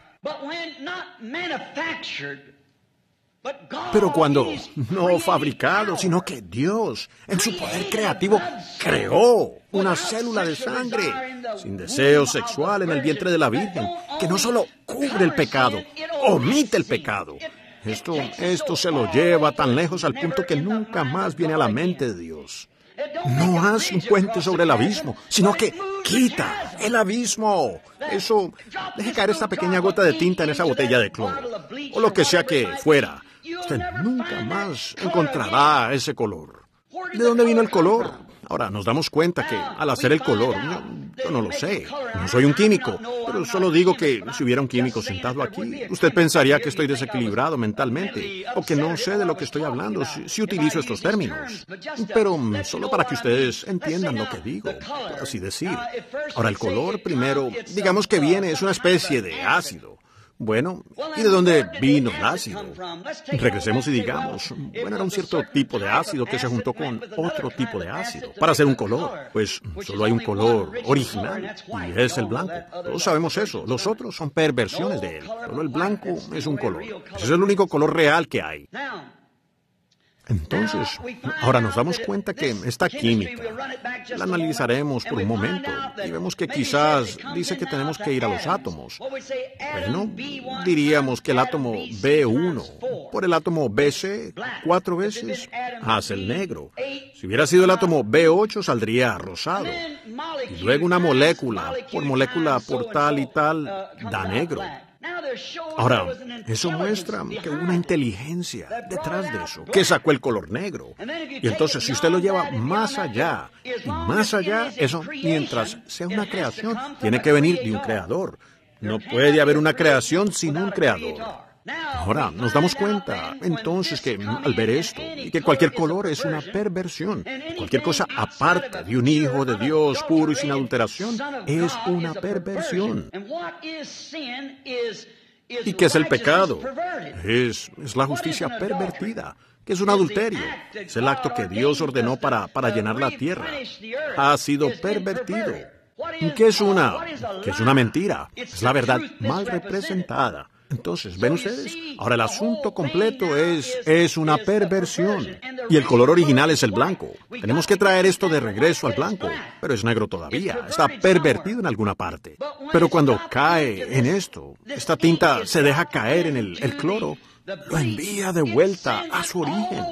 Pero cuando no fabricado, sino que Dios, en su poder creativo, creó una célula de sangre sin deseo sexual en el vientre de la Virgen, que no solo cubre el pecado, omite el pecado. Esto se lo lleva tan lejos al punto que nunca más viene a la mente de Dios. No hace un puente sobre el abismo, sino que quita el abismo. Eso, deje caer esta pequeña gota de tinta en esa botella de cloro, o lo que sea que fuera. Usted nunca más encontrará ese color. ¿De dónde vino el color? Ahora, nos damos cuenta que al hacer el color, yo no lo sé, no soy un químico, pero solo digo que si hubiera un químico sentado aquí, usted pensaría que estoy desequilibrado mentalmente, o que no sé de lo que estoy hablando si utilizo estos términos. Pero solo para que ustedes entiendan lo que digo, por así decir. Ahora, el color, primero, digamos que es una especie de ácido. Bueno, ¿y de dónde vino el ácido? Regresemos y digamos, era un cierto tipo de ácido que se juntó con otro tipo de ácido para hacer un color. Pues solo hay un color original, y es el blanco. Todos sabemos eso. Los otros son perversiones de él. Solo el blanco es un color. Ese es el único color real que hay. Entonces, ahora nos damos cuenta que esta química la analizaremos por un momento y vemos que quizás dice que tenemos que ir a los átomos. Bueno, diríamos que el átomo B1 por el átomo BC 4 veces hace el negro. Si hubiera sido el átomo B8 saldría rosado. Y luego una molécula por tal y tal da negro. Ahora, eso muestra que hubo una inteligencia detrás de eso, que sacó el color negro. Y entonces, si usted lo lleva más allá, y más allá, eso, mientras sea una creación, tiene que venir de un creador. No puede haber una creación sin un creador. Ahora, nos damos cuenta, entonces, que al ver esto, y que cualquier color es una perversión, cualquier cosa aparte de un hijo de Dios puro y sin adulteración, es una perversión. ¿Y qué es el pecado? Es la justicia pervertida, que es un adulterio. Es el acto que Dios ordenó para llenar la tierra. Ha sido pervertido. ¿Qué es una mentira? Es la verdad mal representada. Entonces, ¿ven ustedes? Ahora el asunto completo es una perversión. Y el color original es el blanco. Tenemos que traer esto de regreso al blanco, pero es negro todavía. Está pervertido en alguna parte. Pero cuando cae en esto, esta tinta se deja caer en el cloro, lo envía de vuelta a su origen.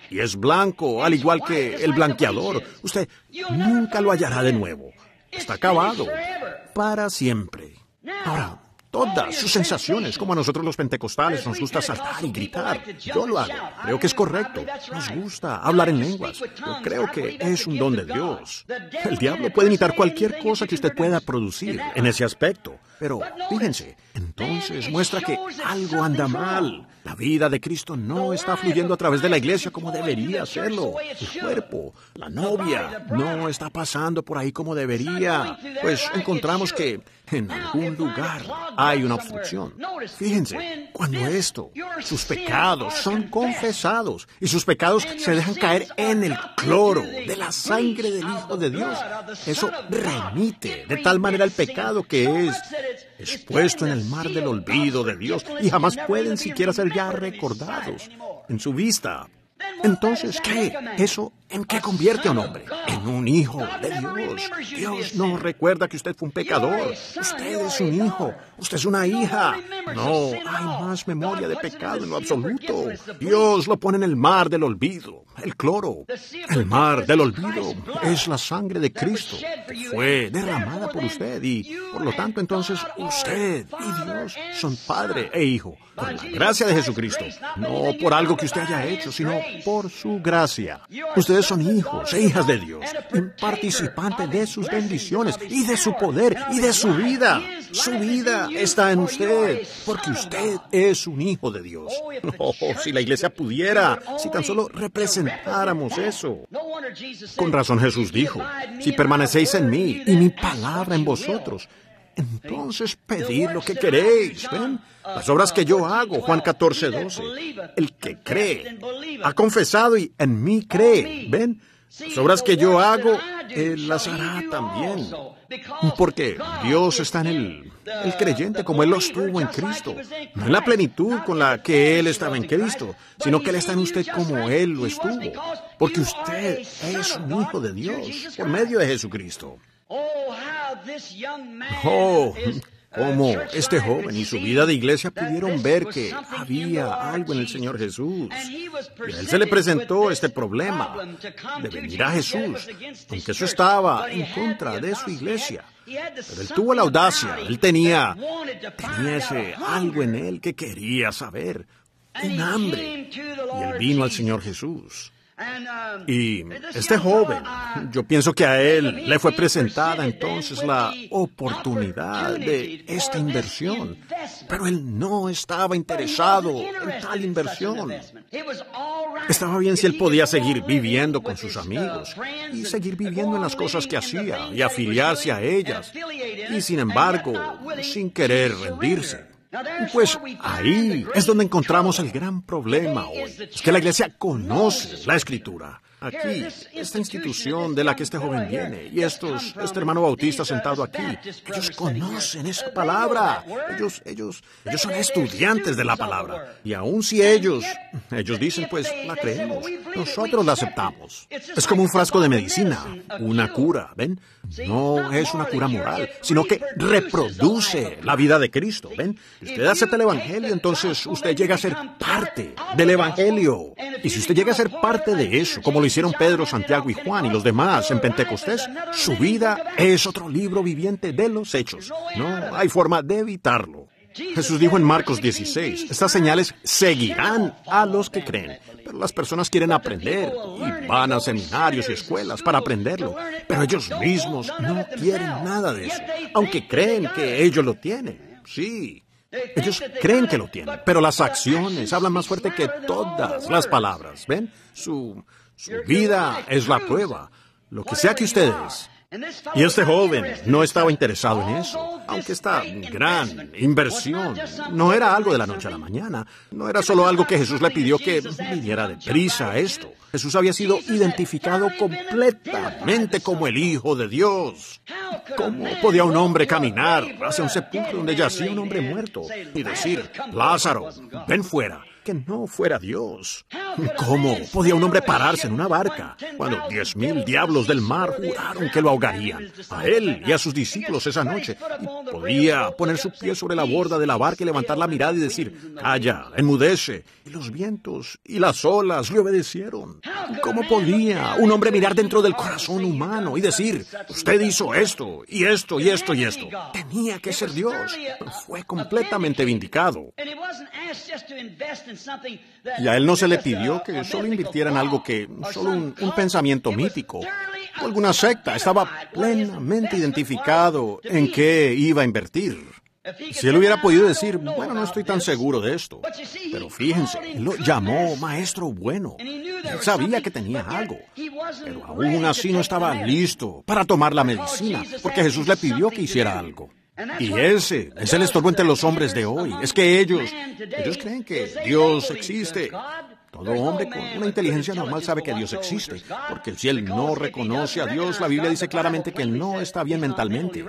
Y es blanco, al igual que el blanqueador. Usted nunca lo hallará de nuevo. Está acabado para siempre. Ahora, todas sus sensaciones, como a nosotros los pentecostales nos gusta saltar y gritar. Yo lo hago. Creo que es correcto. Nos gusta hablar en lenguas. Yo creo que es un don de Dios. El diablo puede imitar cualquier cosa que usted pueda producir en ese aspecto. Pero, fíjense, entonces muestra que algo anda mal. La vida de Cristo no está fluyendo a través de la iglesia como debería hacerlo. El cuerpo, la novia, no está pasando por ahí como debería. Pues encontramos que en algún lugar hay una obstrucción. Fíjense, cuando sus pecados son confesados y sus pecados se dejan caer en el cloro de la sangre del Hijo de Dios, eso remite de tal manera el pecado que es puesto en el mar del olvido de Dios y jamás pueden siquiera ser ya recordados en su vista. Entonces, ¿qué? ¿Eso en qué convierte a un hombre? En un hijo de Dios. Dios no recuerda que usted fue un pecador. Usted es un hijo. Usted es una hija. No hay más memoria de pecado en lo absoluto. Dios lo pone en el mar del olvido, el cloro. El mar del olvido es la sangre de Cristo que fue derramada por usted y, por lo tanto, entonces usted y Dios son padre e hijo. Por la gracia de Jesucristo. No por algo que usted haya hecho, sino por su gracia. Ustedes son hijos e hijas de Dios, un participante de sus bendiciones y de su poder y de su vida. Su vida está en usted, porque usted es un hijo de Dios. Oh, si la iglesia pudiera, si tan solo representáramos eso. Con razón Jesús dijo, si permanecéis en mí y mi palabra en vosotros, entonces pedid lo que queréis. ¿Ven? Las obras que yo hago, Juan 14:12. El que cree, ha confesado y en mí cree. ¿Ven? Las obras que yo hago, Él las hará también. Porque Dios está en el creyente como Él lo estuvo en Cristo. No en la plenitud con la que Él estaba en Cristo, sino que Él está en usted como Él lo estuvo. Porque usted es un hijo de Dios por medio de Jesucristo. Oh, cómo este joven y su vida de iglesia pudieron ver que había algo en el Señor Jesús. Y a él se le presentó este problema de venir a Jesús, aunque eso estaba en contra de su iglesia. Pero él tuvo la audacia, él tenía ese algo en él que quería saber, un hambre. Y él vino al Señor Jesús. Y este joven, yo pienso que a él le fue presentada entonces la oportunidad de esta inversión, pero él no estaba interesado en tal inversión. Estaba bien si él podía seguir viviendo con sus amigos y seguir viviendo en las cosas que hacía y afiliarse a ellas, y sin embargo, sin querer rendirse. Pues ahí es donde encontramos el gran problema hoy. Es que la iglesia conoce la Escritura. Aquí, esta institución de la que este joven viene y este hermano bautista sentado aquí, ellos conocen esa palabra. Ellos son estudiantes de la palabra. Y aun si ellos dicen, pues la creemos, nosotros la aceptamos. Es como un frasco de medicina, una cura, ¿ven? No es una cura moral, sino que reproduce la vida de Cristo, ¿ven? Si usted acepta el Evangelio, entonces usted llega a ser parte del Evangelio. Y si usted llega a ser parte de eso, como lo hicieron Pedro, Santiago y Juan y los demás en Pentecostés, su vida es otro libro viviente de los hechos. No hay forma de evitarlo. Jesús dijo en Marcos 16, estas señales seguirán a los que creen. Pero las personas quieren aprender y van a seminarios y escuelas para aprenderlo. Pero ellos mismos no quieren nada de eso, aunque creen que ellos lo tienen. Sí, ellos creen que lo tienen, pero las acciones hablan más fuerte que todas las palabras. ¿Ven? Su vida es la prueba, lo que sea que ustedes. Y este joven no estaba interesado en eso, aunque esta gran inversión no era algo de la noche a la mañana, no era solo algo que Jesús le pidió que viniera deprisa a esto. Jesús había sido identificado completamente como el Hijo de Dios. ¿Cómo podía un hombre caminar hacia un sepulcro donde yacía un hombre muerto y decir, Lázaro, ven fuera? Que no fuera Dios. ¿Cómo podía un hombre pararse en una barca cuando 10,000 diablos del mar juraron que lo ahogarían a él y a sus discípulos esa noche? Y podía poner su pie sobre la borda de la barca y levantar la mirada y decir, calla, enmudece. Y los vientos y las olas le obedecieron. ¿Cómo podía un hombre mirar dentro del corazón humano y decir, usted hizo esto y esto y esto y esto? Tenía que ser Dios. Fue completamente vindicado. Y a él no se le pidió que solo invirtiera en algo que, solo un pensamiento mítico o alguna secta. Estaba plenamente identificado en qué iba a invertir. Si él hubiera podido decir, bueno, no estoy tan seguro de esto, pero fíjense, él lo llamó maestro bueno. Él sabía que tenía algo, pero aún así no estaba listo para tomar la medicina, porque Jesús le pidió que hiciera algo. Y ese es el estorbo entre los hombres de hoy. Es que ellos creen que Dios existe. Todo hombre con una inteligencia normal sabe que Dios existe, porque si él no reconoce a Dios, la Biblia dice claramente que no está bien mentalmente.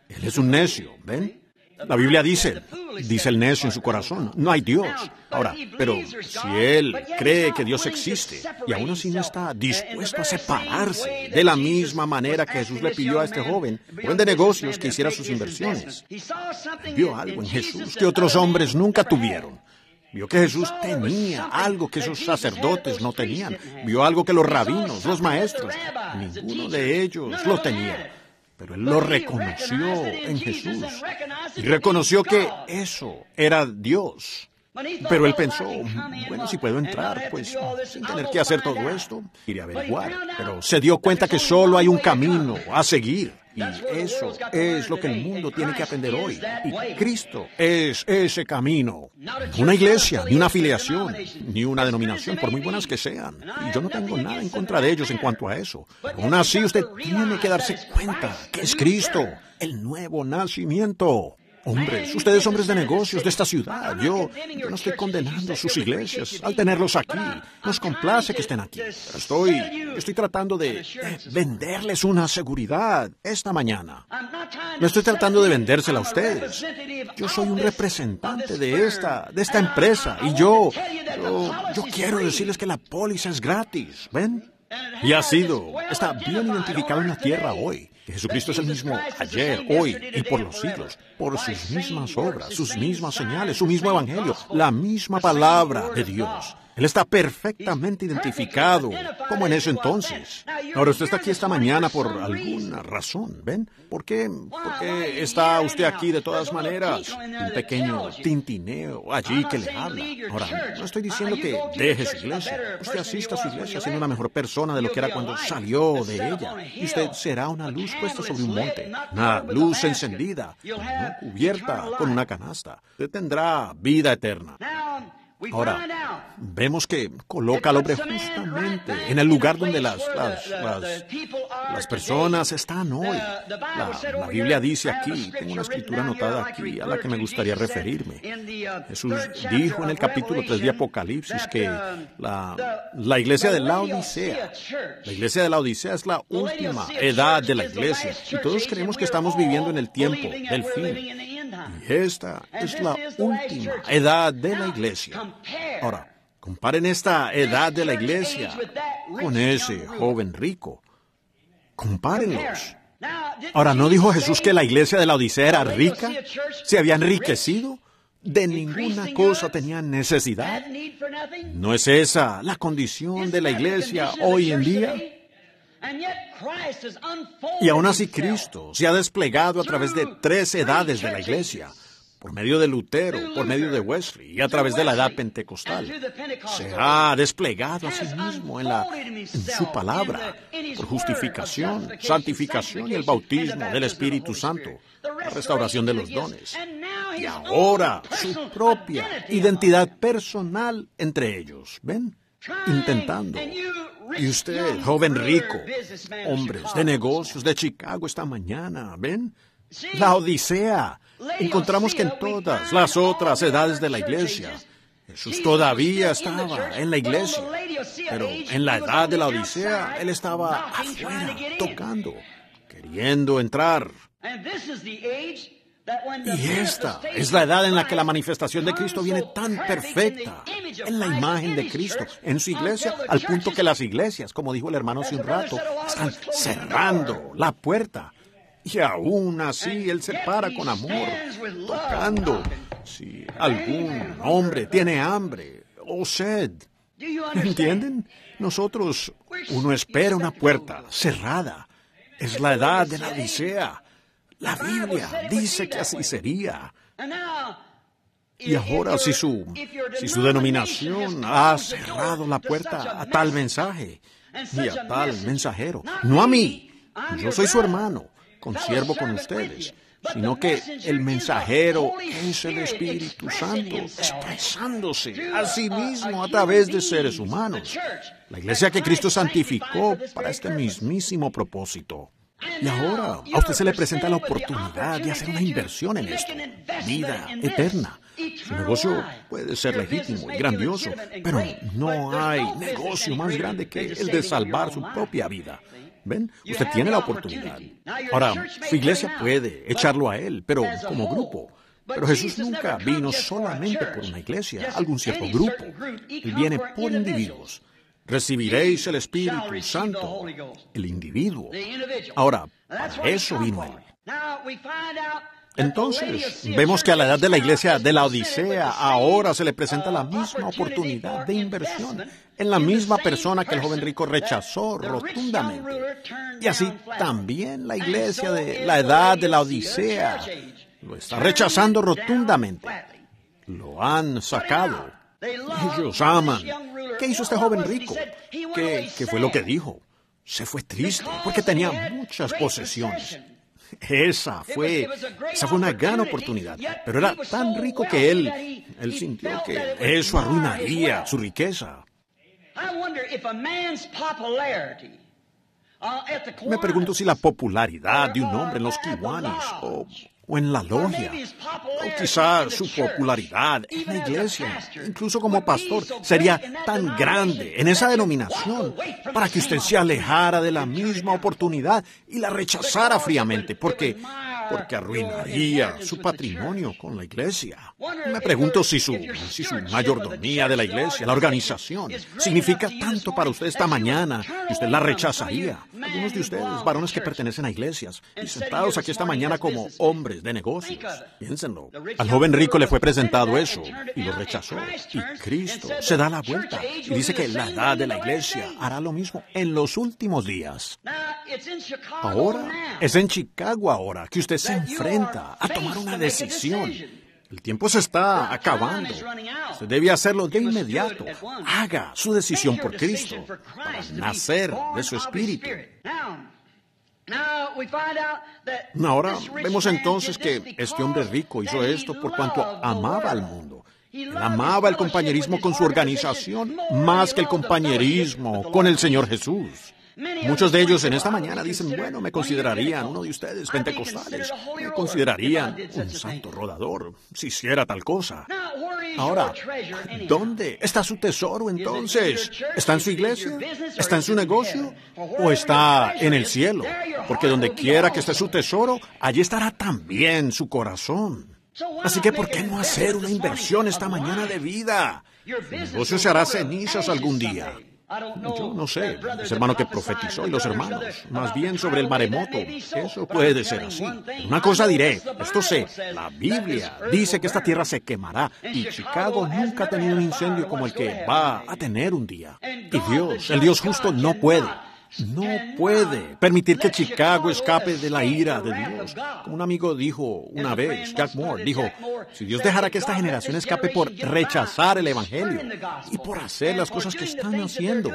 Él es un necio, ¿ven? La Biblia dice el necio en su corazón, no hay Dios. Ahora, pero si él cree que Dios existe y aún así no está dispuesto a separarse de la misma manera que Jesús le pidió a este joven de negocios que hiciera sus inversiones, vio algo en Jesús que otros hombres nunca tuvieron. Vio que Jesús tenía algo que esos sacerdotes no tenían. Vio algo que los rabinos, los maestros, ninguno de ellos lo tenía. Pero él lo reconoció en Jesús y reconoció que eso era Dios. Pero él pensó, bueno, si puedo entrar, pues sin tener que hacer todo esto, iré a averiguar. Pero se dio cuenta que solo hay un camino a seguir. Y eso es lo que el mundo tiene que aprender hoy. Y Cristo es ese camino. Una iglesia, ni una afiliación, ni una denominación, por muy buenas que sean. Y yo no tengo nada en contra de ellos en cuanto a eso. Pero aún así usted tiene que darse cuenta que es Cristo, el nuevo nacimiento. Hombres, ustedes hombres de negocios de esta ciudad, yo no estoy condenando sus iglesias al tenerlos aquí. Nos complace que estén aquí. Pero estoy tratando de venderles una seguridad esta mañana. No estoy tratando de vendérsela a ustedes. Yo soy un representante de esta empresa y yo quiero decirles que la póliza es gratis, ¿ven? Y está bien identificado en la tierra hoy. Que Jesucristo es el mismo ayer, hoy y por los siglos, por sus mismas obras, sus mismas señales, su mismo evangelio, la misma palabra de Dios. Él está perfectamente identificado, como en ese entonces. Ahora, usted está aquí esta mañana por alguna razón, ¿ven? ¿Por qué está usted aquí de todas maneras? Un pequeño tintineo allí que le habla. Ahora, no estoy diciendo que deje su iglesia. Usted asista a su iglesia siendo una mejor persona de lo que era cuando salió de ella. Y usted será una luz puesta sobre un monte. Una luz encendida, no cubierta con una canasta. Usted tendrá vida eterna. Ahora, vemos que coloca al hombre justamente en el lugar donde las personas están hoy. La Biblia dice aquí, tengo una escritura anotada aquí a la que me gustaría referirme. Jesús dijo en el capítulo 3 de Apocalipsis que la iglesia de Laodicea es la última edad de la iglesia. Y todos creemos que estamos viviendo en el tiempo del fin. Y esta es la última edad de la iglesia. Ahora, comparen esta edad de la iglesia con ese joven rico. Compárenlos. Ahora, ¿no dijo Jesús que la iglesia de la Odisea era rica? ¿Se había enriquecido? ¿De ninguna cosa tenían necesidad? ¿No es esa la condición de la iglesia hoy en día? Y aún así Cristo se ha desplegado a través de 3 edades de la iglesia, por medio de Lutero, por medio de Wesley y a través de la edad pentecostal. Se ha desplegado a sí mismo en su palabra, por justificación, santificación y el bautismo del Espíritu Santo, la restauración de los dones. Y ahora su propia identidad personal entre ellos. ¿Ven? Intentando. Y usted, joven rico, hombres de negocios de Chicago esta mañana, ¿ven? La Odisea. Encontramos que en todas las otras edades de la iglesia, Jesús todavía estaba en la iglesia, pero en la edad de la Odisea, Él estaba afuera, tocando, queriendo entrar. Y esta es la edad en la que la manifestación de Cristo viene tan perfecta en la imagen de Cristo, en su iglesia, al punto que las iglesias, como dijo el hermano hace un rato, están cerrando la puerta. Y aún así Él se para con amor, tocando. Si algún hombre tiene hambre o sed, ¿entienden? Uno espera una puerta cerrada. Es la edad de la Odisea. La Biblia dice que así sería. Y ahora, si su denominación ha cerrado la puerta a tal mensaje y a tal mensajero, no a mí, yo soy su hermano, consiervo con ustedes, sino que el mensajero es el Espíritu Santo, expresándose a sí mismo a través de seres humanos. La iglesia que Cristo santificó para este mismísimo propósito. Y ahora a usted se le presenta la oportunidad de hacer una inversión en esto, vida eterna. Su negocio puede ser legítimo y grandioso, pero no hay negocio más grande que el de salvar su propia vida. ¿Ven? Usted tiene la oportunidad. Ahora, su iglesia puede echarlo a él, pero como grupo. Pero Jesús nunca vino solamente por una iglesia, algún cierto grupo. Él viene por individuos. Recibiréis el Espíritu Santo, el individuo. Ahora, para eso vino Él. Entonces, vemos que a la edad de la iglesia de la Odisea ahora se le presenta la misma oportunidad de inversión en la misma persona que el joven rico rechazó rotundamente. Y así también la iglesia de la edad de la Odisea lo está rechazando rotundamente. Lo han sacado. Ellos aman. ¿Qué hizo este joven rico? ¿Qué fue lo que dijo? Se fue triste porque tenía muchas posesiones. Esa fue una gran oportunidad, pero era tan rico que él sintió que eso arruinaría su riqueza. Me pregunto si la popularidad de un hombre en los Kiwanis o en la logia, o quizá su popularidad en la iglesia, incluso como pastor, sería tan grande en esa denominación para que usted se alejara de la misma oportunidad y la rechazara fríamente, porque arruinaría su patrimonio con la iglesia. Me pregunto si su mayordomía de la iglesia, la organización, significa tanto para usted esta mañana y usted la rechazaría. Algunos de ustedes, varones que pertenecen a iglesias, y sentados aquí esta mañana como hombres de negocios. Piénsenlo. Al joven rico le fue presentado eso y lo rechazó. Y Cristo se da la vuelta y dice que la edad de la iglesia hará lo mismo en los últimos días. Ahora, es en Chicago ahora que usted se enfrenta a tomar una decisión. El tiempo se está acabando. Usted debe hacerlo de inmediato. Haga su decisión por Cristo para nacer de su espíritu. Ahora vemos entonces que este hombre rico hizo esto por cuanto amaba al mundo. Él amaba el compañerismo con su organización más que el compañerismo con el Señor Jesús. Muchos de ellos en esta mañana dicen, bueno, me considerarían uno de ustedes pentecostales, me considerarían un santo rodador, si hiciera tal cosa. Ahora, ¿dónde está su tesoro entonces? ¿Está en su iglesia? ¿Está en su negocio? ¿O está en el cielo? Porque donde quiera que esté su tesoro, allí estará también su corazón. Así que, ¿por qué no hacer una inversión esta mañana de vida? Su negocio se hará cenizas algún día. Yo no sé, ese hermano que profetizó y los hermanos, más bien sobre el maremoto. Eso puede ser así. Una cosa diré, esto sé, la Biblia dice que esta tierra se quemará y Chicago nunca ha tenido un incendio como el que va a tener un día. Y Dios, el Dios justo, no puede permitir que Chicago escape de la ira de Dios. Como un amigo dijo una vez, Jack Moore, dijo, si Dios dejara que esta generación escape por rechazar el Evangelio y por hacer las cosas que están haciendo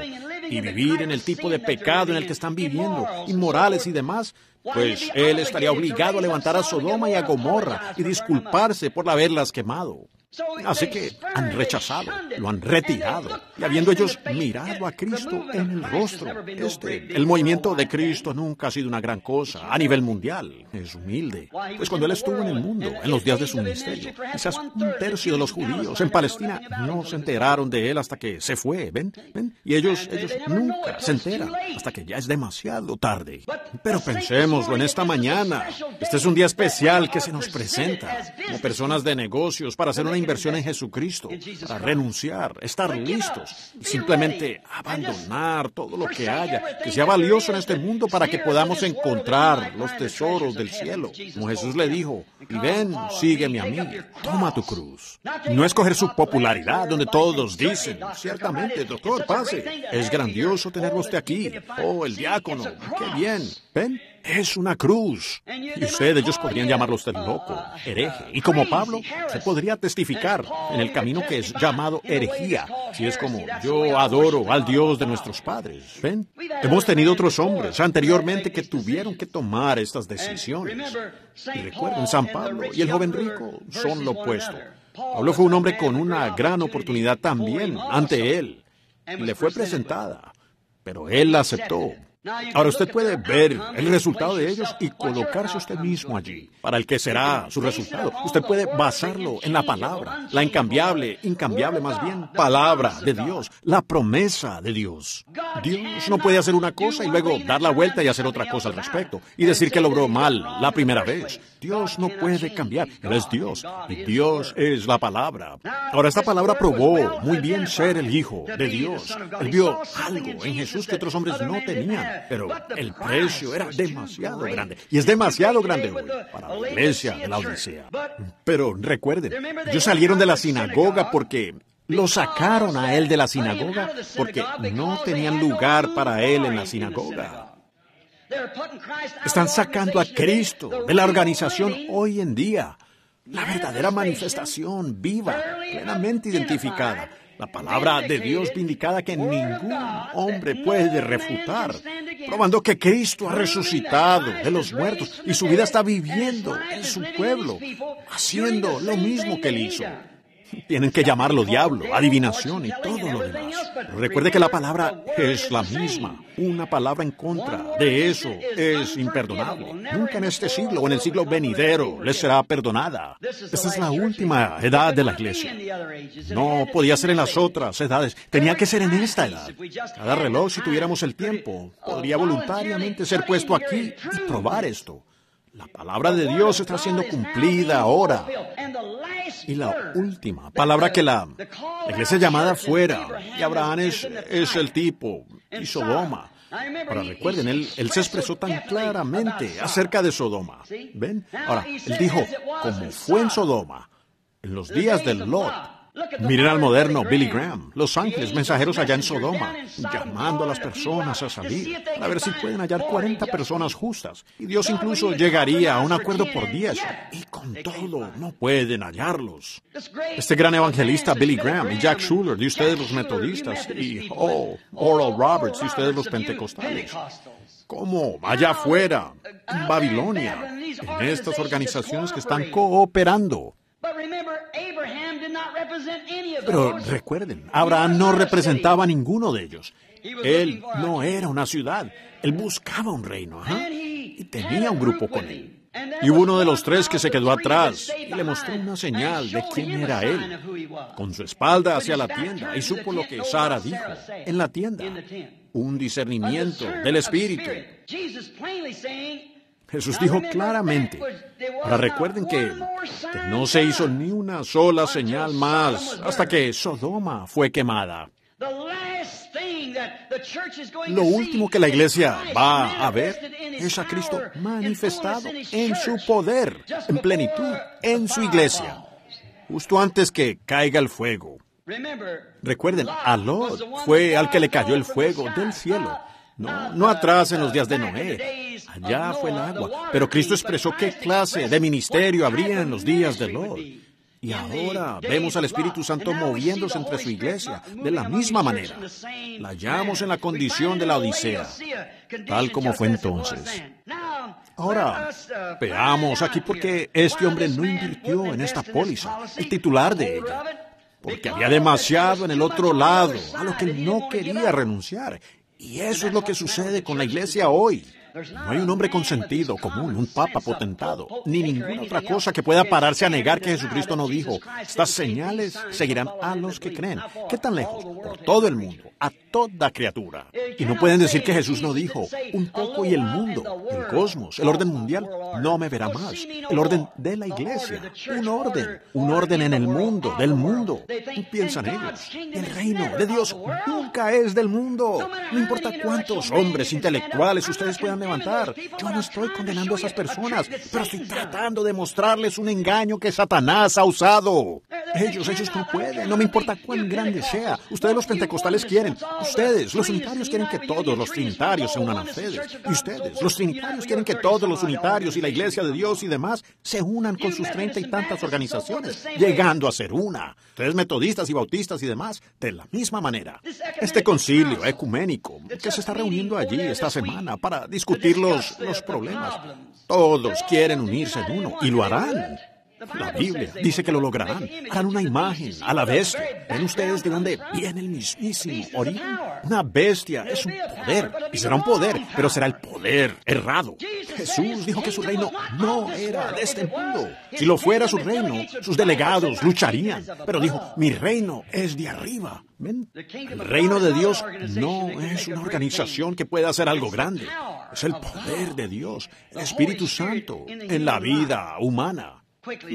y vivir en el tipo de pecado en el que están viviendo, inmorales y demás, pues Él estaría obligado a levantar a Sodoma y a Gomorra y disculparse por haberlas quemado. Así que han rechazado, lo han retirado, y habiendo ellos mirado a Cristo en el rostro. El movimiento de Cristo nunca ha sido una gran cosa a nivel mundial. Es humilde. Pues cuando Él estuvo en el mundo, en los días de su ministerio, quizás 1/3 de los judíos en Palestina no se enteraron de Él hasta que se fue, ¿ven? Y ellos nunca se enteran hasta que ya es demasiado tarde. Pero pensémoslo en esta mañana. Este es un día especial que se nos presenta como personas de negocios para hacer una inversión en Jesucristo, para renunciar, estar listos y simplemente abandonar todo lo que haya, que sea valioso en este mundo para que podamos encontrar los tesoros del cielo. Como Jesús le dijo, y ven, sígueme a mí, toma tu cruz. No escoger su popularidad donde todos dicen, ciertamente, doctor, pase, es grandioso tenerlo usted aquí. Oh, el diácono, qué bien, ven. Es una cruz. Y ellos podrían llamarlo usted loco, hereje. Y como Pablo, se podría testificar en el camino que es llamado herejía. Si es como, yo adoro al Dios de nuestros padres. ¿Ven? Hemos tenido otros hombres anteriormente que tuvieron que tomar estas decisiones. Y recuerden, San Pablo y el joven rico son lo opuesto. Pablo fue un hombre con una gran oportunidad también ante él. Y le fue presentada. Pero él la aceptó. Ahora usted puede ver el resultado de ellos y colocarse usted mismo allí. Para el que será su resultado, usted puede basarlo en la palabra, la incambiable más bien, palabra de Dios, la promesa de Dios. Dios no puede hacer una cosa y luego dar la vuelta y hacer otra cosa al respecto y decir que logró mal la primera vez. Dios no puede cambiar. Él es Dios y Dios es la palabra. Ahora, esta palabra probó muy bien ser el Hijo de Dios. Él vio algo en Jesús que otros hombres no tenían. Pero el precio era demasiado grande. Y es demasiado grande hoy para la iglesia de la Odisea. Pero recuerden, ellos salieron de la sinagoga porque lo sacaron a él de la sinagoga porque no tenían lugar para él en la sinagoga. Están sacando a Cristo de la organización hoy en día. La verdadera manifestación viva, plenamente identificada. La palabra de Dios vindicada que ningún hombre puede refutar, probando que Cristo ha resucitado de los muertos y su vida está viviendo en su pueblo, haciendo lo mismo que él hizo. Tienen que llamarlo diablo, adivinación y todo lo demás. Recuerde que la palabra es la misma. Una palabra en contra de eso es imperdonable. Nunca en este siglo o en el siglo venidero les será perdonada. Esta es la última edad de la iglesia. No podía ser en las otras edades. Tenía que ser en esta edad. Cada reloj, si tuviéramos el tiempo, podría voluntariamente ser puesto aquí y probar esto. La palabra de Dios está siendo cumplida ahora. Y la última palabra que la iglesia llamada fuera, y Abraham es el tipo, y Sodoma. Ahora recuerden, él se expresó tan claramente acerca de Sodoma. ¿Ven? Ahora, él dijo, como fue en Sodoma, en los días de Lot. Miren al moderno Billy Graham, los ángeles mensajeros allá en Sodoma, llamando a las personas a salir, a ver si pueden hallar 40 personas justas. Y Dios incluso llegaría a un acuerdo por 10. Y con todo, no pueden hallarlos. Este gran evangelista Billy Graham y Jack Shuler, de ustedes los metodistas, y Oral Roberts, de ustedes los pentecostales. ¿Cómo? Allá afuera, en Babilonia, en estas organizaciones que están cooperando. Pero recuerden, Abraham no representaba a ninguno de ellos. Él no era una ciudad. Él buscaba un reino, y tenía un grupo con él. Y hubo uno de los tres que se quedó atrás y le mostró una señal de quién era él, con su espalda hacia la tienda, y supo lo que Sara dijo en la tienda. Un discernimiento del Espíritu. Jesús dijo claramente. Ahora recuerden que no se hizo ni una sola señal más hasta que Sodoma fue quemada. Lo último que la iglesia va a ver es a Cristo manifestado en su poder, en plenitud, en su iglesia, justo antes que caiga el fuego. Recuerden, a Lot fue al que le cayó el fuego del cielo. No atrás en los días de Noé. Allá fue el agua. Pero Cristo expresó qué clase de ministerio habría en los días de Lot. Y ahora vemos al Espíritu Santo moviéndose entre su iglesia de la misma manera. La hallamos en la condición de la Odisea, tal como fue entonces. Ahora, veamos aquí por qué este hombre no invirtió en esta póliza, el titular de ella. Porque había demasiado en el otro lado, a lo que no quería renunciar. Y eso es lo que sucede con la iglesia hoy. No hay un hombre con sentido común, un papa potentado, ni ninguna otra cosa que pueda pararse a negar que Jesucristo no dijo, estas señales seguirán a los que creen. ¿Qué tan lejos? Por todo el mundo, a toda criatura. Y no pueden decir que Jesús no dijo, un poco y el mundo, el cosmos, el orden mundial, no me verá más. El orden de la iglesia, un orden en el mundo, del mundo. ¿Qué piensan ellos? El reino de Dios nunca es del mundo. No importa cuántos hombres intelectuales ustedes puedan levantar. Yo no estoy condenando a esas personas, pero estoy tratando de mostrarles un engaño que Satanás ha usado. Ellos no pueden, no me importa cuán grande sea. Ustedes los pentecostales quieren, ustedes los unitarios quieren que todos los trinitarios se unan a ustedes. Y ustedes, los trinitarios, quieren que todos los unitarios y la iglesia de Dios y demás se unan con sus 30 y tantas organizaciones, llegando a ser una. Ustedes metodistas y bautistas y demás, de la misma manera. Este concilio ecuménico que se está reuniendo allí esta semana para discutir los problemas. Todos quieren unirse en uno y lo harán. La Biblia dice que lo lograrán. Harán una imagen a la bestia. ¿Ven ustedes de dónde viene el mismísimo origen? Una bestia es un poder, y será un poder, pero será el poder errado. Jesús dijo que su reino no era de este mundo. Si lo fuera su reino, sus delegados lucharían. Pero dijo, mi reino es de arriba. ¿Ven? El reino de Dios no es una organización que pueda hacer algo grande. Es el poder de Dios, el Espíritu Santo, en la vida humana.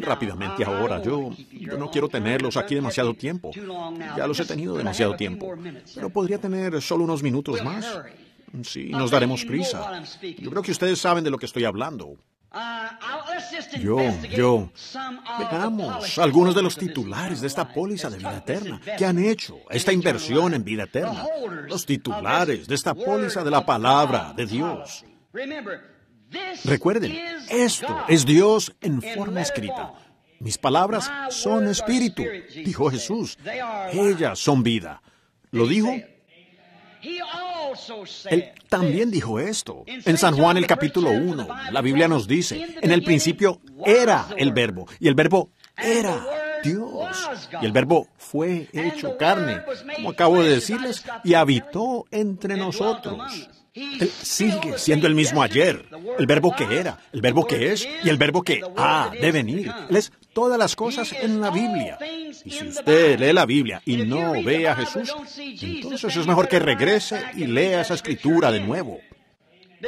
Rápidamente ahora, yo no quiero tenerlos aquí demasiado tiempo. Ya los he tenido demasiado tiempo. Pero podría tener solo unos minutos más. Sí, nos daremos prisa. Yo creo que ustedes saben de lo que estoy hablando. Veamos algunos de los titulares de esta póliza de vida eterna que han hecho esta inversión en vida eterna. Los titulares de esta póliza de la palabra de Dios. Recuerden, esto es Dios en forma escrita. Mis palabras son espíritu, dijo Jesús. Ellas son vida. ¿Lo dijo? Él también dijo esto. En San Juan el capítulo 1, la Biblia nos dice, en el principio era el Verbo, y el Verbo era Dios, y el Verbo fue hecho carne, como acabo de decirles, y habitó entre nosotros. Él sigue siendo el mismo ayer, el Verbo que era, el Verbo que es y el Verbo que ha de venir. Él es todas las cosas en la Biblia. Y si usted lee la Biblia y no ve a Jesús, entonces es mejor que regrese y lea esa escritura de nuevo.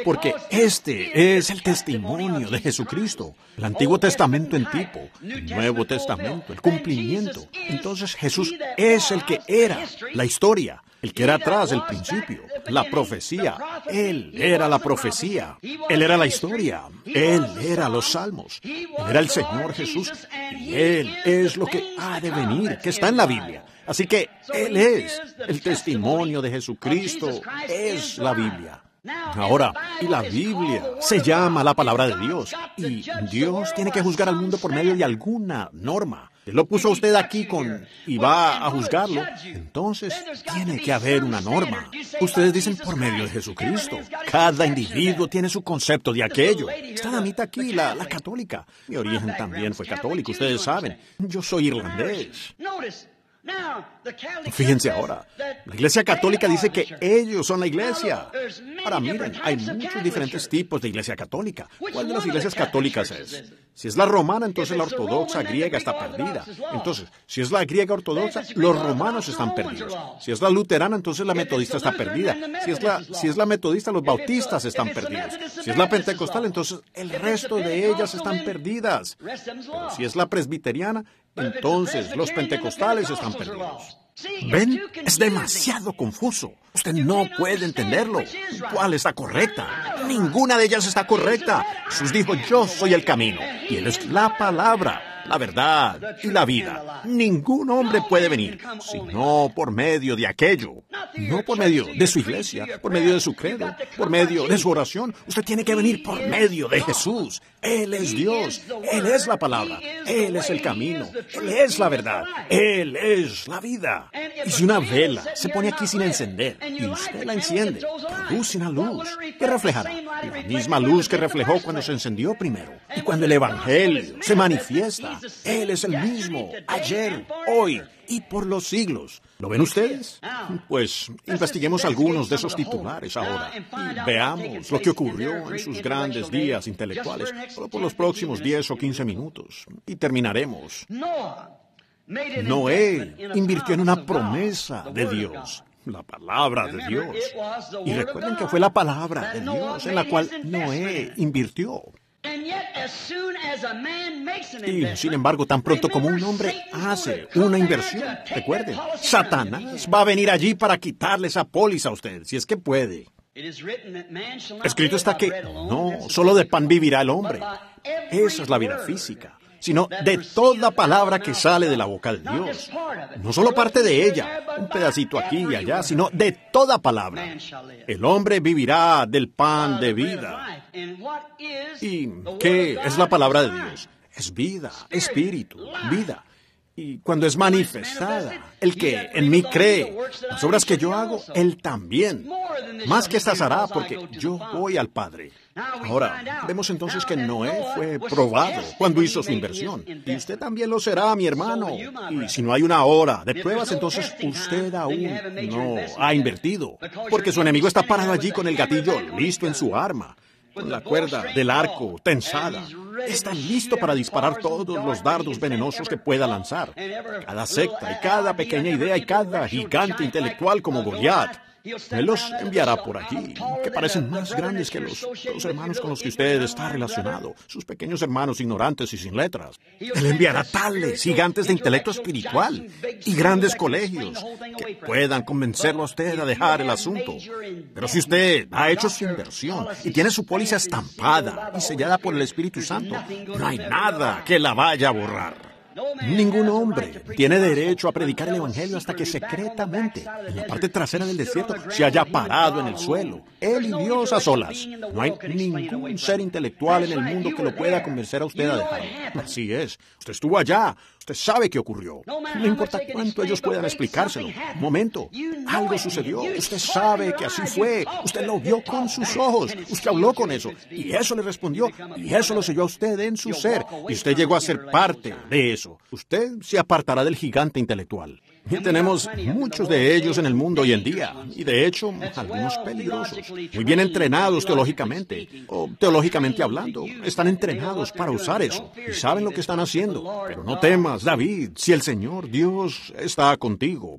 Porque este es el testimonio de Jesucristo, el Antiguo Testamento en tipo, el Nuevo Testamento, el cumplimiento. Entonces Jesús es el que era, la historia, el que era atrás del principio, la profecía. Él era la profecía, Él era la historia, Él era los salmos, Él era el Señor Jesús, y Él es lo que ha de venir, que está en la Biblia. Así que Él es el testimonio de Jesucristo, es la Biblia. Ahora, y la Biblia se llama la palabra de Dios, y Dios tiene que juzgar al mundo por medio de alguna norma. Él lo puso a usted aquí y va a juzgarlo, entonces tiene que haber una norma. Ustedes dicen por medio de Jesucristo. Cada individuo tiene su concepto de aquello. Esta damita aquí, la católica. Mi origen también fue católico, ustedes saben. Yo soy irlandés. Fíjense ahora, la Iglesia Católica dice que ellos son la Iglesia. Ahora miren, hay muchos diferentes tipos de Iglesia Católica. ¿Cuál de las iglesias católicas es? Si es la romana, entonces la ortodoxa griega está perdida. Entonces, si es la griega ortodoxa, los romanos están perdidos. Si es la luterana, entonces la metodista está perdida. Si es la metodista, los bautistas están perdidos. Si es la pentecostal, entonces el resto de ellas están perdidas. Pero si es la presbiteriana, entonces los pentecostales están perdidos. ¿Ven? Es demasiado confuso. Usted no puede entenderlo. ¿Cuál está correcta? Ninguna de ellas está correcta. Jesús dijo, yo soy el camino, y Él es la palabra, la verdad y la vida. Ningún hombre puede venir, sino por medio de aquello. No por medio de su iglesia, por medio de su credo, por medio de su oración. Usted tiene que venir por medio de Jesús. Él es Dios, Él es la palabra, Él es el camino, Él es la verdad, Él es la vida. Y si una vela se pone aquí sin encender y usted la enciende, produce una luz que reflejará la misma luz que reflejó cuando se encendió primero. Y cuando el Evangelio se manifiesta, Él es el mismo, ayer, hoy y por los siglos. ¿Lo ven ustedes? Pues investiguemos algunos de esos titulares ahora y veamos lo que ocurrió en sus grandes días intelectuales, solo por los próximos 10 o 15 minutos. Y terminaremos. Noé invirtió en una promesa de Dios, la palabra de Dios. Y recuerden que fue la palabra de Dios en la cual Noé invirtió. Y sin embargo, tan pronto como un hombre hace una inversión, recuerden, Satanás va a venir allí para quitarle esa póliza a usted, si es que puede. Escrito está que no solo de pan vivirá el hombre, esa es la vida física, sino de toda palabra que sale de la boca de Dios. No solo parte de ella, un pedacito aquí y allá, sino de toda palabra. El hombre vivirá del pan de vida. ¿Y qué es la palabra de Dios? Es vida, espíritu, vida. Y cuando es manifestada, el que en mí cree, las obras que yo hago, él también. Más que estas hará, porque yo voy al Padre. Ahora, vemos entonces que Noé fue probado cuando hizo su inversión. Y usted también lo será, mi hermano. Y si no hay una hora de pruebas, entonces usted aún no ha invertido. Porque su enemigo está parado allí con el gatillo listo en su arma, con la cuerda del arco tensada. Está listo para disparar todos los dardos venenosos que pueda lanzar. Cada secta y cada pequeña idea y cada gigante intelectual como Goliat. Él los enviará por allí, que parecen más grandes que los hermanos con los que usted está relacionado, sus pequeños hermanos ignorantes y sin letras. Él enviará tales gigantes de intelecto espiritual y grandes colegios que puedan convencerlo a usted a dejar el asunto. Pero si usted ha hecho su inversión y tiene su póliza estampada y sellada por el Espíritu Santo, no hay nada que la vaya a borrar. Ningún hombre tiene derecho a predicar el Evangelio hasta que secretamente, en la parte trasera del desierto, se haya parado en el suelo. Él y Dios a solas. No hay ningún ser intelectual en el mundo que lo pueda convencer a usted a dejarlo. Así es. Usted estuvo allá. Usted sabe qué ocurrió. No importa cuánto ellos puedan explicárselo. Un momento. Algo sucedió. Usted sabe que así fue. Usted lo vio con sus ojos. Usted habló con eso. Y eso le respondió. Y eso lo selló a usted en su ser. Y usted llegó a ser parte de eso. Usted se apartará del gigante intelectual. Y tenemos muchos de ellos en el mundo hoy en día, y de hecho, algunos peligrosos, muy bien entrenados teológicamente, o teológicamente hablando, están entrenados para usar eso, y saben lo que están haciendo. Pero no temas, David, si el Señor Dios está contigo.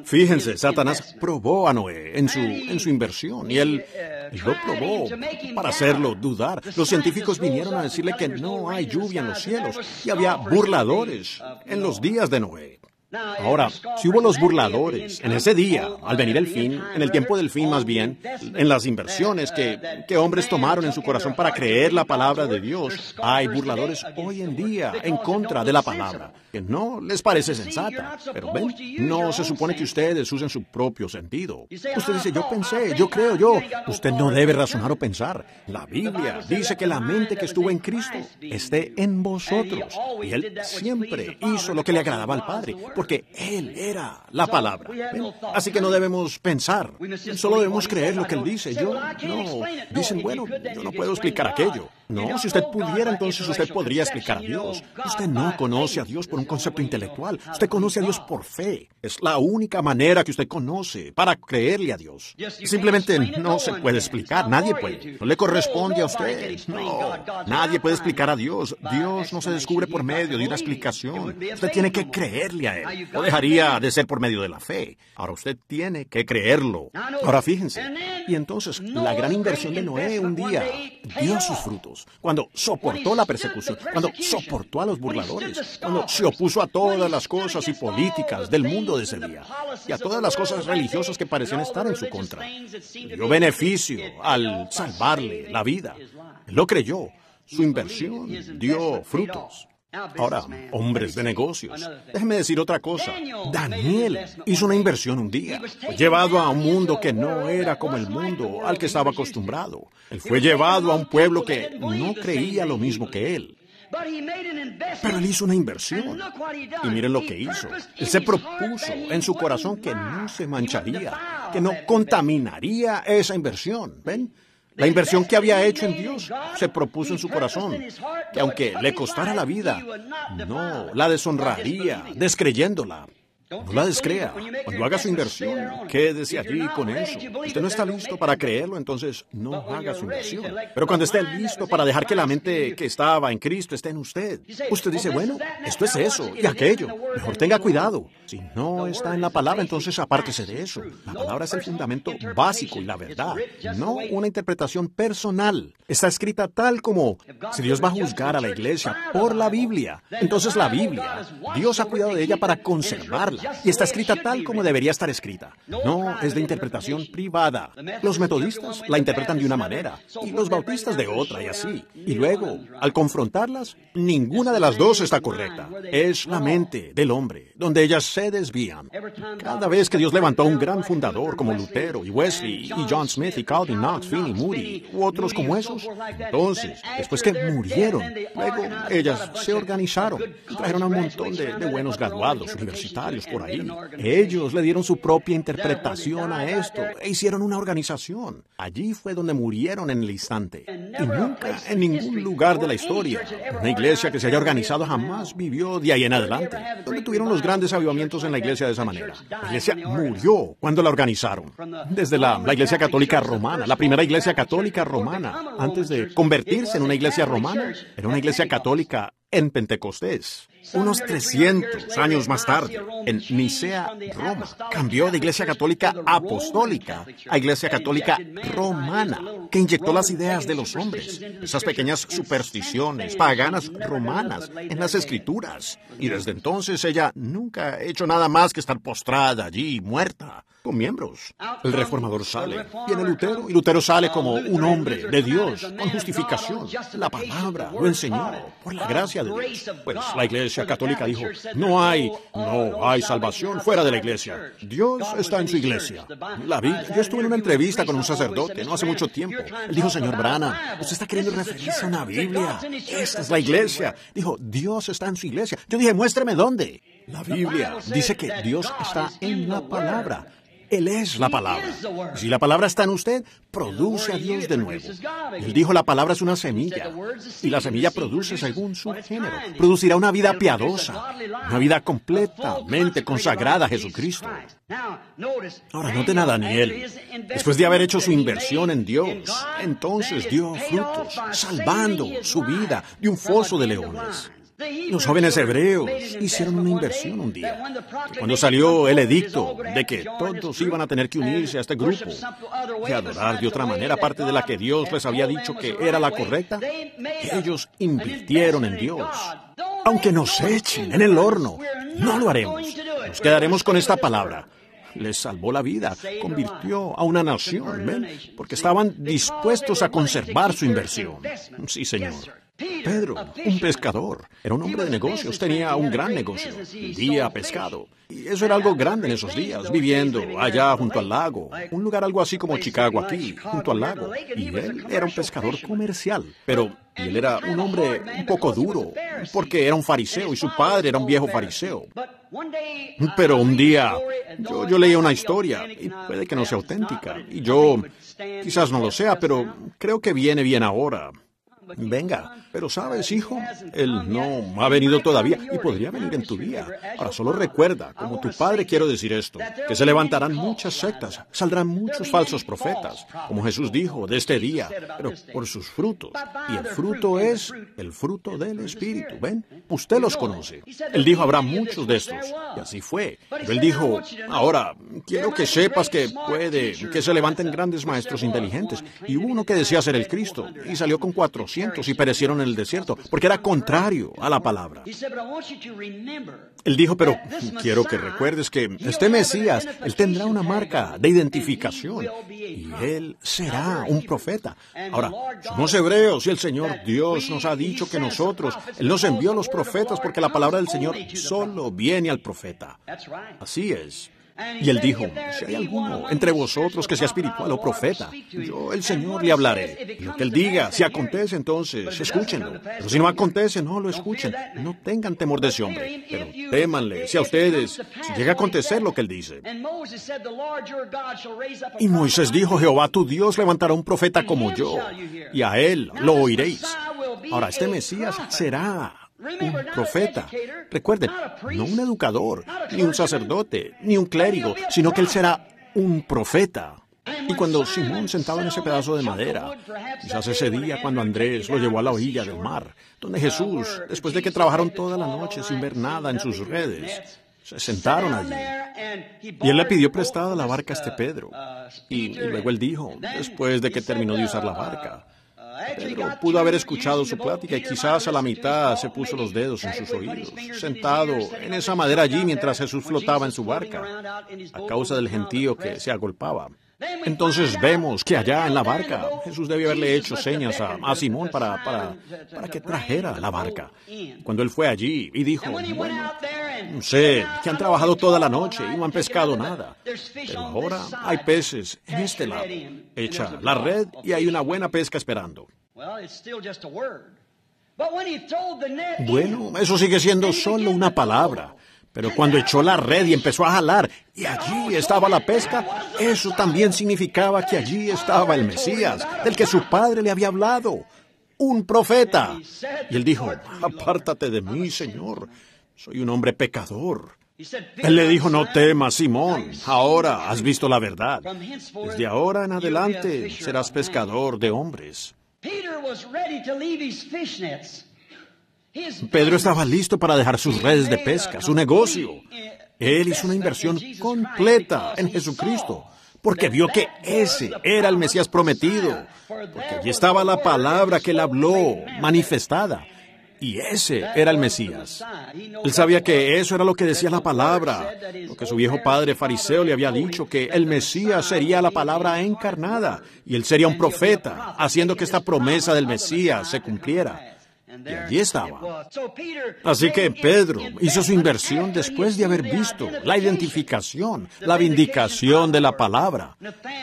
Fíjense, Satanás probó a Noé en su inversión, y él lo probó para hacerlo dudar. Los científicos vinieron a decirle que no hay lluvia en los cielos, y había burladores en los días de Noé. Ahora, si hubo los burladores en ese día, al venir el fin, en el tiempo del fin más bien, en las inversiones que hombres tomaron en su corazón para creer la palabra de Dios, hay burladores hoy en día en contra de la palabra, que no les parece sensata. Pero ven, no se supone que ustedes usen su propio sentido. Usted dice, yo pensé, yo creo, yo. Usted no debe razonar o pensar. La Biblia dice que la mente que estuvo en Cristo esté en vosotros. Y Él siempre hizo lo que le agradaba al Padre, porque Él era la palabra. ¿Ven? Así que no debemos pensar, solo debemos creer lo que Él dice. Dicen, bueno, yo no puedo explicar aquello. No, si usted pudiera, entonces usted podría explicar a Dios. Usted no conoce a Dios por un concepto intelectual. Usted conoce a Dios por fe. Es la única manera que usted conoce para creerle a Dios. Simplemente no se puede explicar. Nadie puede. No le corresponde a usted. No, nadie puede explicar a Dios. Dios no se descubre por medio de una explicación. Usted tiene que creerle a Él. No dejaría de ser por medio de la fe. Ahora usted tiene que creerlo. Ahora fíjense. Y entonces la gran inversión de Noé un día dio sus frutos. Cuando soportó la persecución, cuando soportó a los burladores, cuando se opuso a todas las cosas y políticas del mundo de ese día y a todas las cosas religiosas que parecían estar en su contra. Dio beneficio al salvarle la vida. Él lo creyó. Su inversión dio frutos. Ahora, hombres de negocios, déjeme decir otra cosa. Daniel hizo una inversión un día. Fue llevado a un mundo que no era como el mundo al que estaba acostumbrado. Él fue llevado a un pueblo que no creía lo mismo que él. Pero él hizo una inversión. Y miren lo que hizo. Él se propuso en su corazón que no se mancharía, que no contaminaría esa inversión. ¿Ven? La inversión que había hecho en Dios se propuso en su corazón, que aunque le costara la vida, no la deshonraría descreyéndola. No la descrea. Cuando haga su inversión, quédese allí con eso. Usted no está listo para creerlo, entonces no haga su inversión. Pero cuando esté listo para dejar que la mente que estaba en Cristo esté en usted, usted dice, bueno, esto es eso y aquello. Mejor tenga cuidado. Si no está en la palabra, entonces apártese de eso. La palabra es el fundamento básico y la verdad, no una interpretación personal. Está escrita tal como, si Dios va a juzgar a la iglesia por la Biblia, entonces la Biblia, Dios ha cuidado de ella para conservarla. interpretarla. Y está escrita tal como debería estar escrita. No es de interpretación privada. Los metodistas la interpretan de una manera y los bautistas de otra y así. Y luego, al confrontarlas, ninguna de las dos está correcta. Es la mente del hombre, donde ellas se desvían. Cada vez que Dios levantó a un gran fundador como Lutero y Wesley y John Smith y Calvin, Knox, Finney, Moody u otros como esos, entonces, después que murieron, luego ellas se organizaron y trajeron a un montón de buenos graduados universitarios por ahí. Ellos le dieron su propia interpretación a esto e hicieron una organización. Allí fue donde murieron en el instante. Y nunca en ningún lugar de la historia, una iglesia que se haya organizado jamás vivió de ahí en adelante. Donde tuvieron los grandes avivamientos en la iglesia de esa manera. La iglesia murió cuando la organizaron. Desde la iglesia católica romana, la primera iglesia católica romana, antes de convertirse en una iglesia romana, era una iglesia católica en Pentecostés. Unos 300 años más tarde, en Nicea, Roma, cambió de iglesia católica apostólica a iglesia católica romana, que inyectó las ideas de los hombres, esas pequeñas supersticiones paganas romanas en las escrituras. Y desde entonces ella nunca ha hecho nada más que estar postrada allí, muerta, con miembros. El reformador sale, viene Lutero, y Lutero sale como un hombre de Dios, con justificación. La palabra lo enseñó, por la gracia de Dios. Pues la iglesia católica dijo, no hay salvación fuera de la iglesia. Dios está en su iglesia. La Biblia. Yo estuve en una entrevista con un sacerdote no hace mucho tiempo. Él dijo, señor Branham, usted está queriendo referirse a una Biblia. Esta es la iglesia. Dijo, Dios está en su iglesia. Yo dije, muéstreme dónde. La Biblia dice que Dios está en la palabra. Él es la palabra. Si la palabra está en usted, produce a Dios de nuevo. Él dijo, la palabra es una semilla, y la semilla produce según su género. Producirá una vida piadosa, una vida completamente consagrada a Jesucristo. Ahora, noten a Daniel. Después de haber hecho su inversión en Dios, entonces dio frutos, salvando su vida de un foso de leones. Los jóvenes hebreos hicieron una inversión un día. Cuando salió el edicto de que todos iban a tener que unirse a este grupo y adorar de otra manera, aparte de la que Dios les había dicho que era la correcta, ellos invirtieron en Dios. Aunque nos echen en el horno, no lo haremos. Nos quedaremos con esta palabra. Les salvó la vida, convirtió a una nación, ¿ven? Porque estaban dispuestos a conservar su inversión. Sí, señor. Pedro, un pescador, era un hombre de negocios, tenía un gran negocio, vendía pescado. Y eso era algo grande en esos días, viviendo allá junto al lago, un lugar algo así como Chicago aquí, junto al lago. Y él era un pescador comercial, pero él era un hombre un poco duro, porque era un fariseo y su padre era un viejo fariseo. Pero un día yo leí una historia, y puede que no sea auténtica, y yo quizás no lo sea, pero creo que viene bien ahora. Venga, pero sabes, hijo, él no ha venido todavía y podría venir en tu día. Ahora solo recuerda, como tu padre quiero decir esto, que se levantarán muchas sectas, saldrán muchos falsos profetas, como Jesús dijo de este día, pero por sus frutos. Y el fruto es el fruto del Espíritu, ¿ven? Usted los conoce. Él dijo, habrá muchos de estos, y así fue. Pero él dijo, ahora, quiero que sepas que puede que se levanten grandes maestros inteligentes. Y hubo uno que decía ser el Cristo, y salió con 400 y perecieron en el desierto, porque era contrario a la palabra. Él dijo, pero quiero que recuerdes que este Mesías, él tendrá una marca de identificación, y él será un profeta. Ahora, somos hebreos, y el Señor Dios nos ha dicho que nosotros, él nos envió a los profetas, porque la palabra del Señor solo viene al profeta. Así es. Y él dijo, si hay alguno entre vosotros que sea espiritual o profeta, yo, el Señor, le hablaré. Lo que él diga, si acontece, entonces, escúchenlo. Pero si no acontece, no lo escuchen. No tengan temor de ese hombre, pero témanle, si a ustedes, si llega a acontecer lo que él dice. Y Moisés dijo, Jehová tu Dios levantará un profeta como yo, y a él lo oiréis. Ahora, este Mesías será un profeta. Recuerden, no un educador, ni un sacerdote, ni un clérigo, sino que él será un profeta. Y cuando Simón sentado en ese pedazo de madera, quizás ese día cuando Andrés lo llevó a la orilla del mar, donde Jesús, después de que trabajaron toda la noche sin ver nada en sus redes, se sentaron allí. Y él le pidió prestada la barca a este Pedro. Y luego él dijo, después de que terminó de usar la barca, Pedro pudo haber escuchado su plática y quizás a la mitad se puso los dedos en sus oídos, sentado en esa madera allí mientras Jesús flotaba en su barca, a causa del gentío que se agolpaba. Entonces vemos que allá en la barca Jesús debió haberle hecho señas a Simón para que trajera la barca. Cuando él fue allí y dijo, bueno, sé que han trabajado toda la noche y no han pescado nada, pero ahora hay peces en este lado. Echa la red y hay una buena pesca esperando. Bueno, eso sigue siendo solo una palabra. Pero cuando echó la red y empezó a jalar, y allí estaba la pesca, eso también significaba que allí estaba el Mesías, del que su padre le había hablado, un profeta. Y él dijo, apártate de mí, Señor, soy un hombre pecador. Él le dijo, no temas, Simón, ahora has visto la verdad. Desde ahora en adelante serás pescador de hombres. Pedro estaba listo para dejar sus redes de pesca, su negocio. Él hizo una inversión completa en Jesucristo, porque vio que ese era el Mesías prometido, porque allí estaba la palabra que él habló, manifestada, y ese era el Mesías. Él sabía que eso era lo que decía la palabra, lo que su viejo padre fariseo le había dicho, que el Mesías sería la palabra encarnada, y él sería un profeta, haciendo que esta promesa del Mesías se cumpliera. Y allí estaba. Así que Pedro hizo su inversión después de haber visto la identificación, la vindicación de la palabra.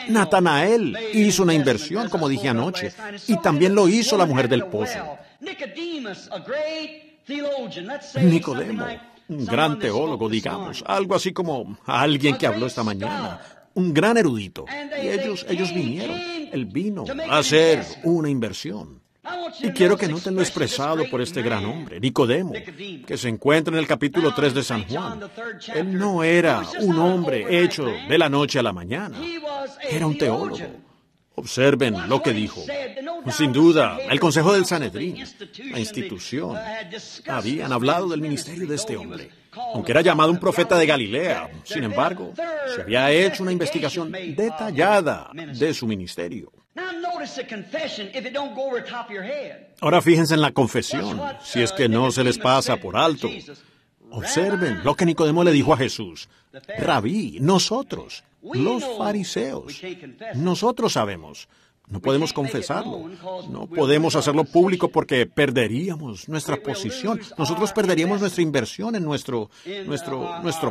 Natanael hizo una inversión, como dije anoche, y también lo hizo la mujer del pozo. Nicodemo, un gran teólogo, digamos, algo así como alguien que habló esta mañana, un gran erudito. Y ellos vinieron. Él vino a hacer una inversión. Y quiero que noten lo expresado por este gran hombre, Nicodemo, que se encuentra en el capítulo 3 de San Juan. Él no era un hombre hecho de la noche a la mañana. Era un teólogo. Observen lo que dijo. Sin duda, el Consejo del Sanedrín, la institución, habían hablado del ministerio de este hombre. Aunque era llamado un profeta de Galilea, sin embargo, se había hecho una investigación detallada de su ministerio. Ahora fíjense en la confesión, si es que no se les pasa por alto. Observen lo que Nicodemo le dijo a Jesús. Rabí, nosotros, los fariseos, nosotros sabemos. No podemos confesarlo. No podemos hacerlo público porque perderíamos nuestra posición. Nosotros perderíamos nuestra inversión en nuestro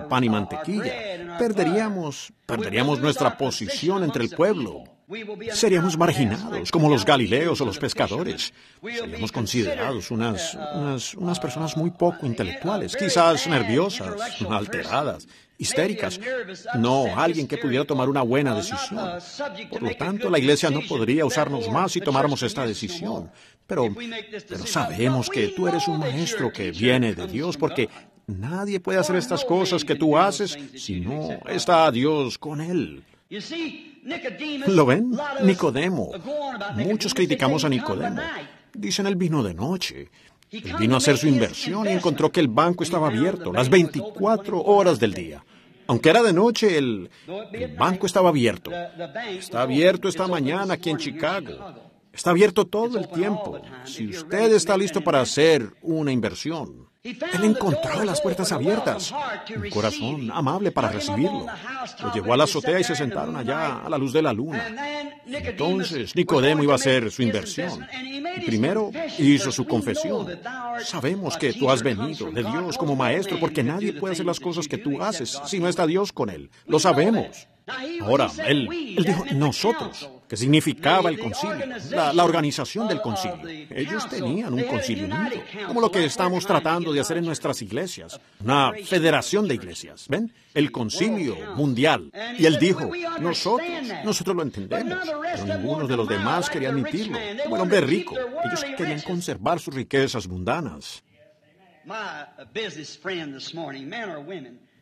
pan y mantequilla. Perderíamos nuestra posición entre el pueblo. Seríamos marginados, como los galileos o los pescadores. Seríamos considerados unas personas muy poco intelectuales, quizás nerviosas, alteradas, histéricas. No alguien que pudiera tomar una buena decisión. Por lo tanto, la iglesia no podría usarnos más si tomáramos esta decisión. Pero sabemos que tú eres un maestro que viene de Dios, porque nadie puede hacer estas cosas que tú haces si no está Dios con él. ¿Lo ven? Nicodemo. Muchos criticamos a Nicodemo. Dicen, él vino de noche. Él vino a hacer su inversión y encontró que el banco estaba abierto las 24 horas del día. Aunque era de noche, el banco estaba abierto. Está abierto esta mañana aquí en Chicago. Está abierto todo el tiempo. Si usted está listo para hacer una inversión. Él encontró las puertas abiertas, un corazón amable para recibirlo. Lo llevó a la azotea y se sentaron allá a la luz de la luna. Entonces Nicodemo iba a hacer su inversión. Y primero hizo su confesión. Sabemos que tú has venido de Dios como maestro porque nadie puede hacer las cosas que tú haces si no está Dios con él. Lo sabemos. Ahora, él dijo nosotros, que significaba el concilio, la organización del concilio. Ellos tenían un concilio unido, como lo que estamos tratando de hacer en nuestras iglesias, una federación de iglesias, ¿ven? El concilio mundial. Y él dijo, nosotros lo entendemos, pero ninguno de los demás quería admitirlo. Como el hombre rico, ellos querían conservar sus riquezas mundanas.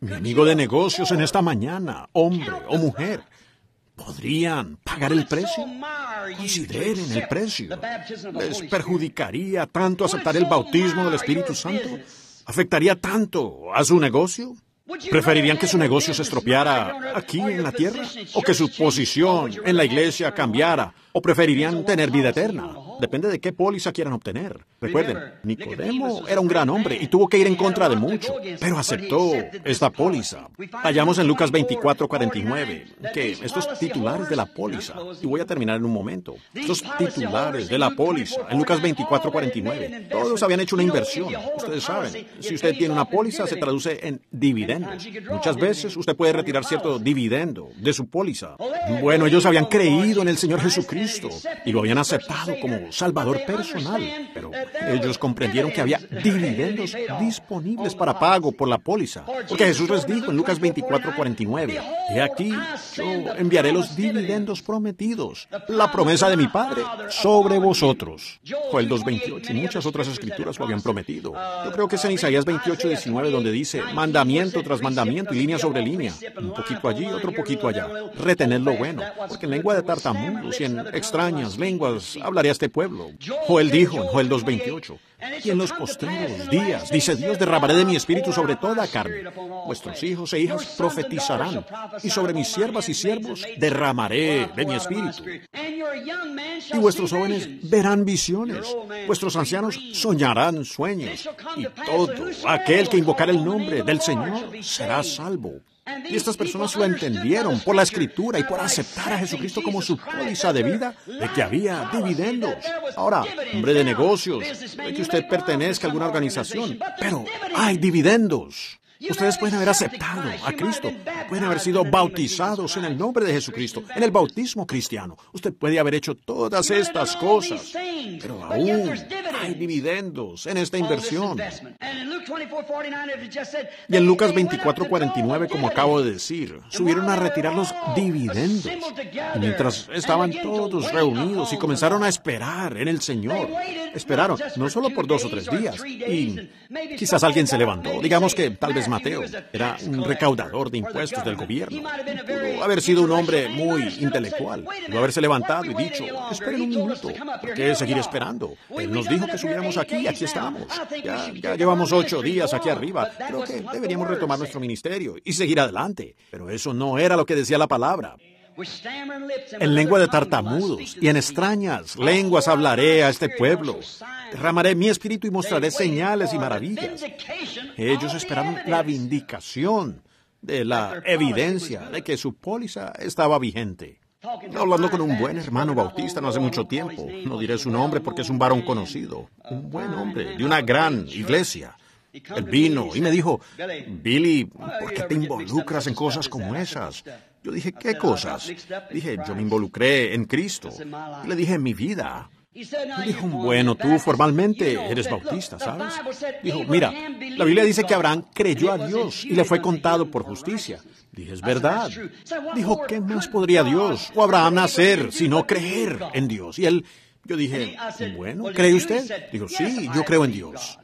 Mi amigo de negocios en esta mañana, hombre o mujer, ¿podrían pagar el precio? Consideren el precio. ¿Les perjudicaría tanto aceptar el bautismo del Espíritu Santo? ¿Afectaría tanto a su negocio? ¿Preferirían que su negocio se estropeara aquí en la tierra? ¿O que su posición en la iglesia cambiara? ¿O preferirían tener vida eterna? Depende de qué póliza quieran obtener. Recuerden, Nicodemo era un gran hombre y tuvo que ir en contra de mucho, pero aceptó esta póliza. Hallamos en Lucas 24:49 que estos titulares de la póliza, y voy a terminar en un momento, estos titulares de la póliza, en Lucas 24:49, todos habían hecho una inversión. Ustedes saben, si usted tiene una póliza, se traduce en dividendos. Muchas veces usted puede retirar cierto dividendo de su póliza. Bueno, ellos habían creído en el Señor Jesucristo y lo habían aceptado como Salvador personal, pero ellos comprendieron que había dividendos disponibles para pago por la póliza, porque Jesús les dijo en Lucas 24:49, he aquí, yo enviaré los dividendos prometidos, la promesa de mi Padre sobre vosotros. Joel 2:28 y muchas otras escrituras lo habían prometido. Yo creo que es en Isaías 28:19 donde dice mandamiento tras mandamiento y línea sobre línea, un poquito allí, otro poquito allá. Retened lo bueno, porque en lengua de tartamudos y en extrañas lenguas hablaré a este pueblo. Joel dijo en Joel 2:28, y en los postreros días, dice Dios, derramaré de mi espíritu sobre toda carne. Vuestros hijos e hijas profetizarán, y sobre mis siervas y siervos derramaré de mi espíritu. Y vuestros jóvenes verán visiones, vuestros ancianos soñarán sueños, y todo aquel que invocar el nombre del Señor será salvo. Y estas personas lo entendieron por la Escritura y por aceptar a Jesucristo como su póliza de vida, de que había dividendos. Ahora, hombre de negocios, de que usted pertenezca a alguna organización, pero hay dividendos. Ustedes pueden haber aceptado a Cristo, pueden haber sido bautizados en el nombre de Jesucristo, en el bautismo cristiano. Usted puede haber hecho todas estas cosas, pero aún hay dividendos en esta inversión. Y en Lucas 24:49, como acabo de decir, subieron a retirar los dividendos. Y mientras estaban todos reunidos y comenzaron a esperar en el Señor, esperaron no solo por 2 o 3 días, y quizás alguien se levantó, digamos que tal vez Mateo era un recaudador de impuestos del gobierno. Pudo haber sido un hombre muy intelectual. Pudo haberse levantado y dicho, esperen un minuto, ¿por qué seguir esperando? Él nos dijo que subiéramos aquí, aquí estamos. Ya llevamos 8 días aquí arriba. Creo que deberíamos retomar nuestro ministerio y seguir adelante. Pero eso no era lo que decía la palabra. En lengua de tartamudos y en extrañas lenguas hablaré a este pueblo. Derramaré mi espíritu y mostraré señales y maravillas. Ellos esperaron la vindicación de la evidencia de que su póliza estaba vigente. Hablando con un buen hermano bautista no hace mucho tiempo, no diré su nombre porque es un varón conocido, un buen hombre de una gran iglesia. Él vino y me dijo, Billy, ¿por qué te involucras en cosas como esas? Yo dije, ¿qué cosas? Dije, yo me involucré en Cristo. Y le dije, en mi vida. Dijo, bueno, tú formalmente eres bautista, ¿sabes? Dijo, mira, la Biblia dice que Abraham creyó a Dios y le fue contado por justicia. Dije, es verdad. Dijo, ¿qué más podría Dios o Abraham hacer sino creer en Dios? Y yo dije, bueno, ¿cree usted? Dijo, sí, yo creo en Dios.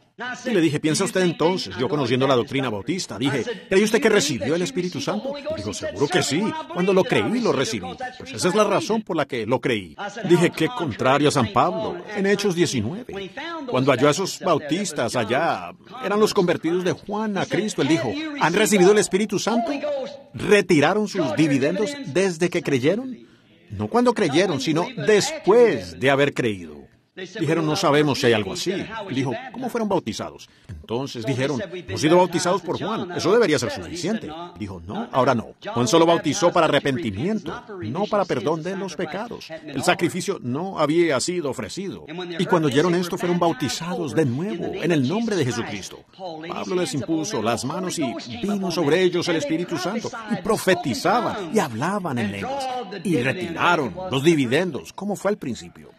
Y le dije, ¿piensa usted entonces, yo conociendo la doctrina bautista, dije, ¿cree usted que recibió el Espíritu Santo? Dijo, seguro que sí, cuando lo creí lo recibí. Pues esa es la razón por la que lo creí. Dije, qué contrario a San Pablo, en Hechos 19. Cuando halló a esos bautistas allá, eran los convertidos de Juan a Cristo, él dijo, ¿han recibido el Espíritu Santo? ¿Retiraron sus dividendos desde que creyeron? No cuando creyeron, sino después de haber creído. Dijeron, no sabemos si hay algo así. Dijo, ¿cómo fueron bautizados? Entonces dijeron, hemos sido bautizados por Juan. Eso debería ser suficiente. Dijo, no, ahora no. Juan solo bautizó para arrepentimiento, no para perdón de los pecados. El sacrificio no había sido ofrecido. Y cuando oyeron esto, fueron bautizados de nuevo en el nombre de Jesucristo. Pablo les impuso las manos y vino sobre ellos el Espíritu Santo. Y profetizaban y hablaban en lenguas. Y retiraron los dividendos, como fue al principio.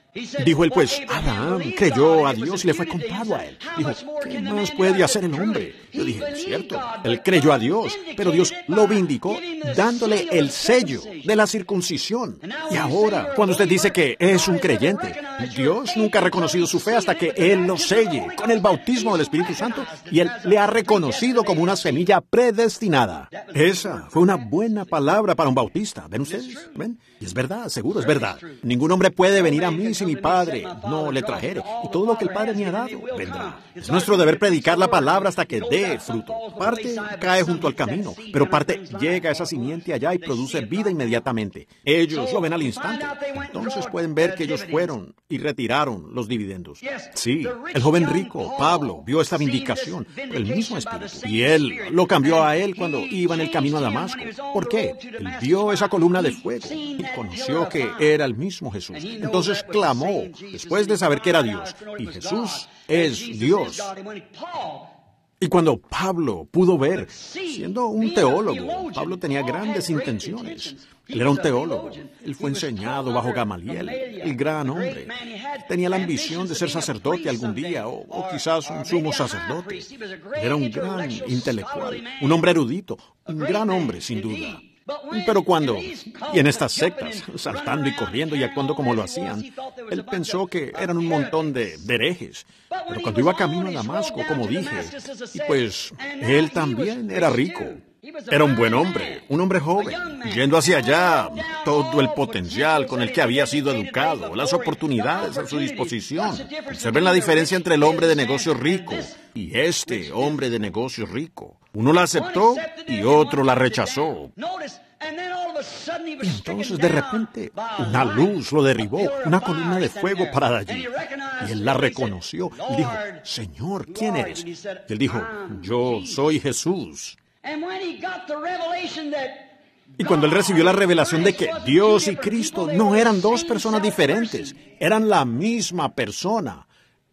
Dijo él, pues, Abraham creyó a Dios y le fue contado a él. Dijo, ¿qué más puede hacer el hombre? Yo dije, es cierto, él creyó a Dios, pero Dios lo vindicó dándole el sello de la circuncisión. Y ahora, cuando usted dice que es un creyente, Dios nunca ha reconocido su fe hasta que Él lo selle con el bautismo del Espíritu Santo y Él le ha reconocido como una semilla predestinada. Esa fue una buena palabra para un bautista. ¿Ven ustedes? ¿Ven? Y es verdad, seguro es verdad. Ningún hombre puede venir a mí si mi Padre no le trajere, y todo lo que el Padre me ha dado vendrá. Es nuestro deber predicar la palabra hasta que dé fruto. Parte cae junto al camino, pero parte llega a esa simiente allá y produce vida inmediatamente. Ellos lo ven al instante. Entonces pueden ver que ellos fueron y retiraron los dividendos. Sí, el joven rico, Pablo, vio esta vindicación por el mismo Espíritu, y él lo cambió a él cuando iba en el camino a Damasco. ¿Por qué? Él vio esa columna de fuego y conoció que era el mismo Jesús. Entonces clamó, después de saber que era Dios, y Jesús es Dios. Y cuando Pablo pudo ver, siendo un teólogo, Pablo tenía grandes intenciones. Él era un teólogo. Él fue enseñado bajo Gamaliel, el gran hombre. Tenía la ambición de ser sacerdote algún día, o quizás un sumo sacerdote. Él era un gran intelectual, un hombre erudito, un gran hombre, sin duda. Pero cuando, y en estas sectas, saltando y corriendo y actuando como lo hacían, él pensó que eran un montón de herejes. Pero cuando iba camino a Damasco, como dije, y pues él también era rico. Era un buen hombre, un hombre joven, yendo hacia allá, todo el potencial con el que había sido educado, las oportunidades a su disposición. Observen la diferencia entre el hombre de negocios rico y este hombre de negocios rico. Uno la aceptó y otro la rechazó. Y entonces de repente una luz lo derribó, una columna de fuego parada allí. Y él la reconoció y dijo, Señor, ¿quién eres? Y él dijo, yo soy Jesús. Y cuando él recibió la revelación de que Dios y Cristo no eran dos personas diferentes, eran la misma persona,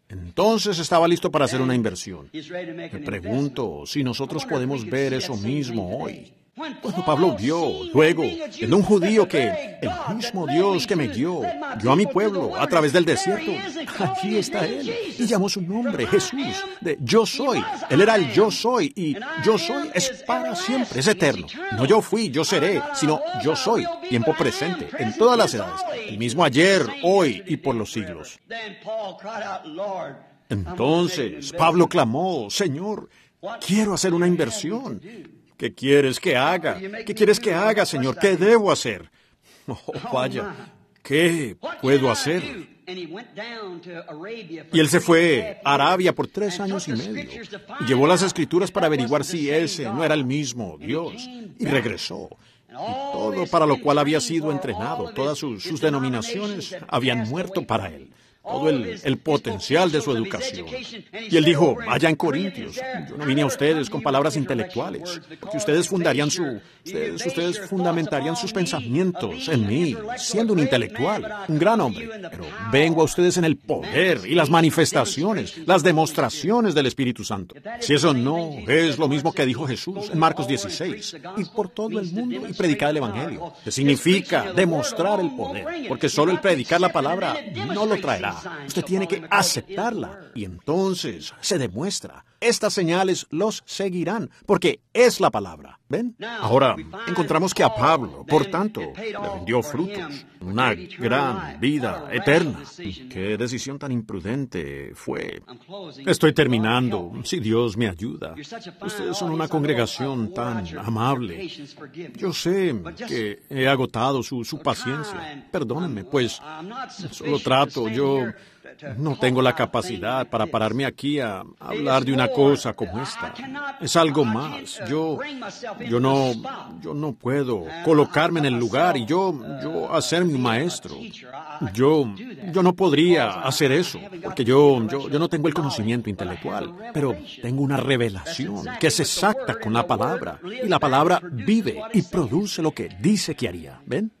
entonces estaba listo para hacer una inversión. Me pregunto si nosotros podemos ver eso mismo hoy. Cuando Pablo vio, luego, en un judío que el mismo Dios que me guió a mi pueblo a través del desierto, allí está Él, y llamó su nombre, Jesús, de Yo Soy. Él era el Yo Soy, y Yo Soy es para siempre, es eterno. No yo fui, yo seré, sino Yo Soy, tiempo presente, en todas las edades, el mismo ayer, hoy y por los siglos. Entonces, Pablo clamó, Señor, quiero hacer una inversión. ¿Qué quieres que haga? ¿Qué quieres que haga, Señor? ¿Qué debo hacer? Oh, vaya, ¿qué puedo hacer? Y él se fue a Arabia por 3 años y medio y llevó las Escrituras para averiguar si ese no era el mismo Dios. Y regresó. Y todo para lo cual había sido entrenado, todas sus denominaciones habían muerto para él. Todo el potencial de su educación. Y él dijo, vaya en Corintios, yo no vine a ustedes con palabras intelectuales, porque ustedes fundamentarían sus pensamientos en mí, siendo un intelectual, un gran hombre. Pero vengo a ustedes en el poder y las manifestaciones, las demostraciones del Espíritu Santo. Si eso no es lo mismo que dijo Jesús en Marcos 16, ir por todo el mundo y predicar el Evangelio, que significa demostrar el poder, porque solo el predicar la palabra no lo traerá. Usted tiene que aceptarla y entonces se demuestra. Estas señales los seguirán porque es la palabra. ¿Ven? Ahora encontramos que a Pablo, por tanto, le rindió frutos, una gran vida eterna. Qué decisión tan imprudente fue. Estoy terminando, si Dios me ayuda. Ustedes son una congregación tan amable. Yo sé que he agotado su paciencia. Perdónenme, pues solo trato. Yo no tengo la capacidad para pararme aquí a hablar de una cosa como esta. Es algo más. Yo no puedo colocarme en el lugar y yo hacerme un maestro. Yo no podría hacer eso, porque yo no tengo el conocimiento intelectual, pero tengo una revelación que es exacta con la palabra, y la palabra vive y produce lo que dice que haría. ¿Ven?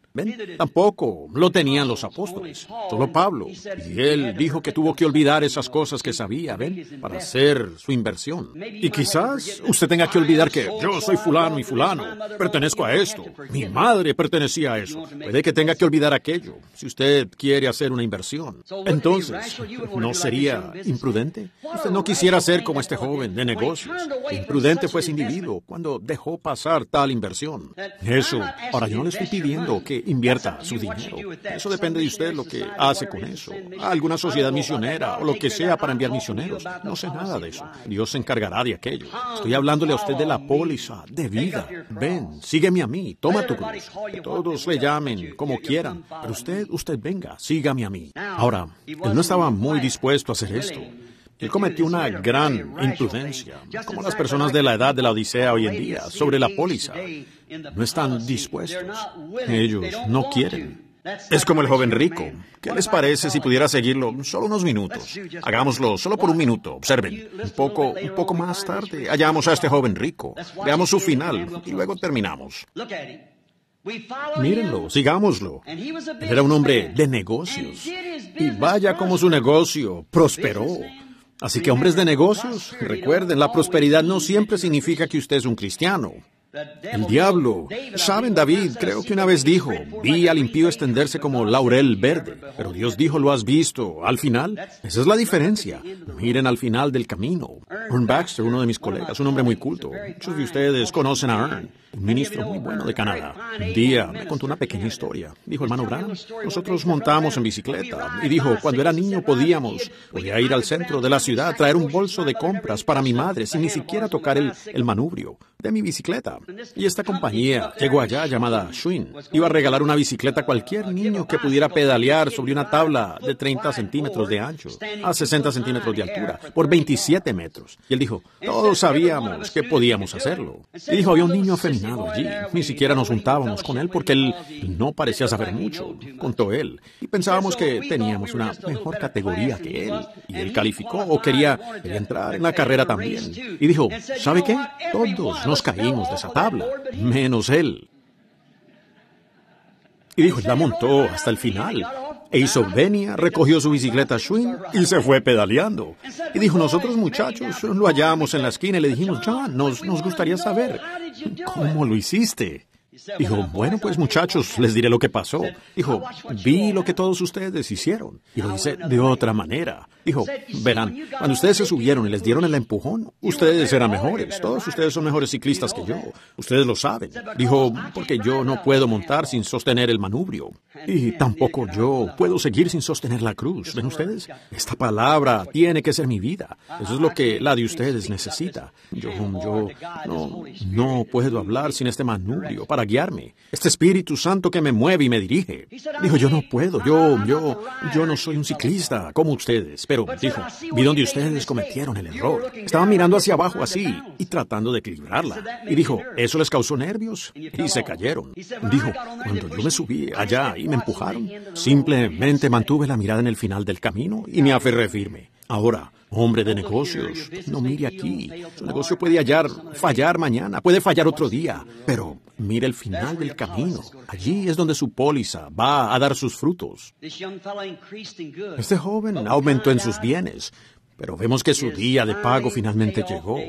Tampoco lo tenían los apóstoles, solo Pablo. Y él dijo que tuvo que olvidar esas cosas que sabía, ¿ven? Para hacer su inversión. Y quizás usted tenga que olvidar que yo soy fulano y fulano, pertenezco a esto, mi madre pertenecía a eso. Puede que tenga que olvidar aquello, si usted quiere hacer una inversión. Entonces, ¿no sería imprudente? Usted no quisiera ser como este joven de negocios. Imprudente fue ese individuo cuando dejó pasar tal inversión. Eso, ahora yo no le estoy pidiendo que invierta su dinero. Eso depende de usted lo que hace con eso. A alguna sociedad misionera o lo que sea para enviar misioneros. No sé nada de eso. Dios se encargará de aquello. Estoy hablándole a usted de la póliza de vida. Ven, sígueme a mí, toma tu cruz. Que todos le llamen como quieran. Pero usted venga, sígame a mí. Ahora, él no estaba muy dispuesto a hacer esto. Él cometió una gran imprudencia, como las personas de la edad de la Odisea hoy en día, sobre la póliza. No están dispuestos. Ellos no quieren. Es como el joven rico. ¿Qué les parece si pudiera seguirlo solo unos minutos? Hagámoslo solo por un minuto. Observen. Un poco más tarde hallamos a este joven rico. Veamos su final y luego terminamos. Mírenlo, sigámoslo. Él era un hombre de negocios. Y vaya como su negocio prosperó. Así que, hombres de negocios, recuerden, la prosperidad no siempre significa que usted es un cristiano. El diablo. Saben, David, creo que una vez dijo, vi al impío extenderse como laurel verde. Pero Dios dijo, ¿lo has visto? Al final, esa es la diferencia. Miren al final del camino. Ern Baxter, uno de mis colegas, un hombre muy culto. Muchos de ustedes conocen a Ern, un ministro muy bueno de Canadá. Un día me contó una pequeña historia. Dijo, hermano Branham, nosotros montamos en bicicleta. Y dijo, cuando era niño podía ir al centro de la ciudad, traer un bolso de compras para mi madre sin ni siquiera tocar el manubrio de mi bicicleta. Y esta compañía llegó allá llamada Schwinn. Iba a regalar una bicicleta a cualquier niño que pudiera pedalear sobre una tabla de 30 centímetros de ancho a 60 centímetros de altura por 27 metros. Y él dijo, todos sabíamos que podíamos hacerlo. Y dijo, había un niño afeminado allí. Ni siquiera nos juntábamos con él porque él no parecía saber mucho, contó él. Y pensábamos que teníamos una mejor categoría que él. Y él calificó o quería entrar en la carrera también. Y dijo, ¿sabe qué? Todos nos caímos de esa tabla, menos él. Y dijo, la montó hasta el final. E hizo venia, recogió su bicicleta Schwinn y se fue pedaleando. Y dijo, nosotros muchachos lo hallamos en la esquina y le dijimos, John, nos gustaría saber, ¿cómo lo hiciste? Dijo, bueno, pues muchachos, les diré lo que pasó. Dijo, vi lo que todos ustedes hicieron y lo hice de otra manera. Dijo, verán, cuando ustedes se subieron y les dieron el empujón, ustedes eran mejores. Todos ustedes son mejores ciclistas que yo. Ustedes lo saben. Dijo, porque yo no puedo montar sin sostener el manubrio. Y tampoco yo puedo seguir sin sostener la cruz. ¿Ven ustedes? Esta palabra tiene que ser mi vida. Eso es lo que la de ustedes necesita. Yo no puedo hablar sin este manubrio para guiarme. Este Espíritu Santo que me mueve y me dirige. Dijo, yo no puedo. Yo no soy un ciclista como ustedes. Pero, dijo, vi donde ustedes cometieron el error. Estaban mirando hacia abajo así y tratando de equilibrarla. Y dijo, ¿eso les causó nervios? Y se cayeron. Dijo, cuando yo me subí allá y me empujaron, simplemente mantuve la mirada en el final del camino y me aferré firme. Ahora, hombre de negocios, no mire aquí. Su negocio puede fallar mañana, puede fallar otro día. Pero mire el final del camino. Allí es donde su póliza va a dar sus frutos. Este joven aumentó en sus bienes, pero vemos que su día de pago finalmente llegó.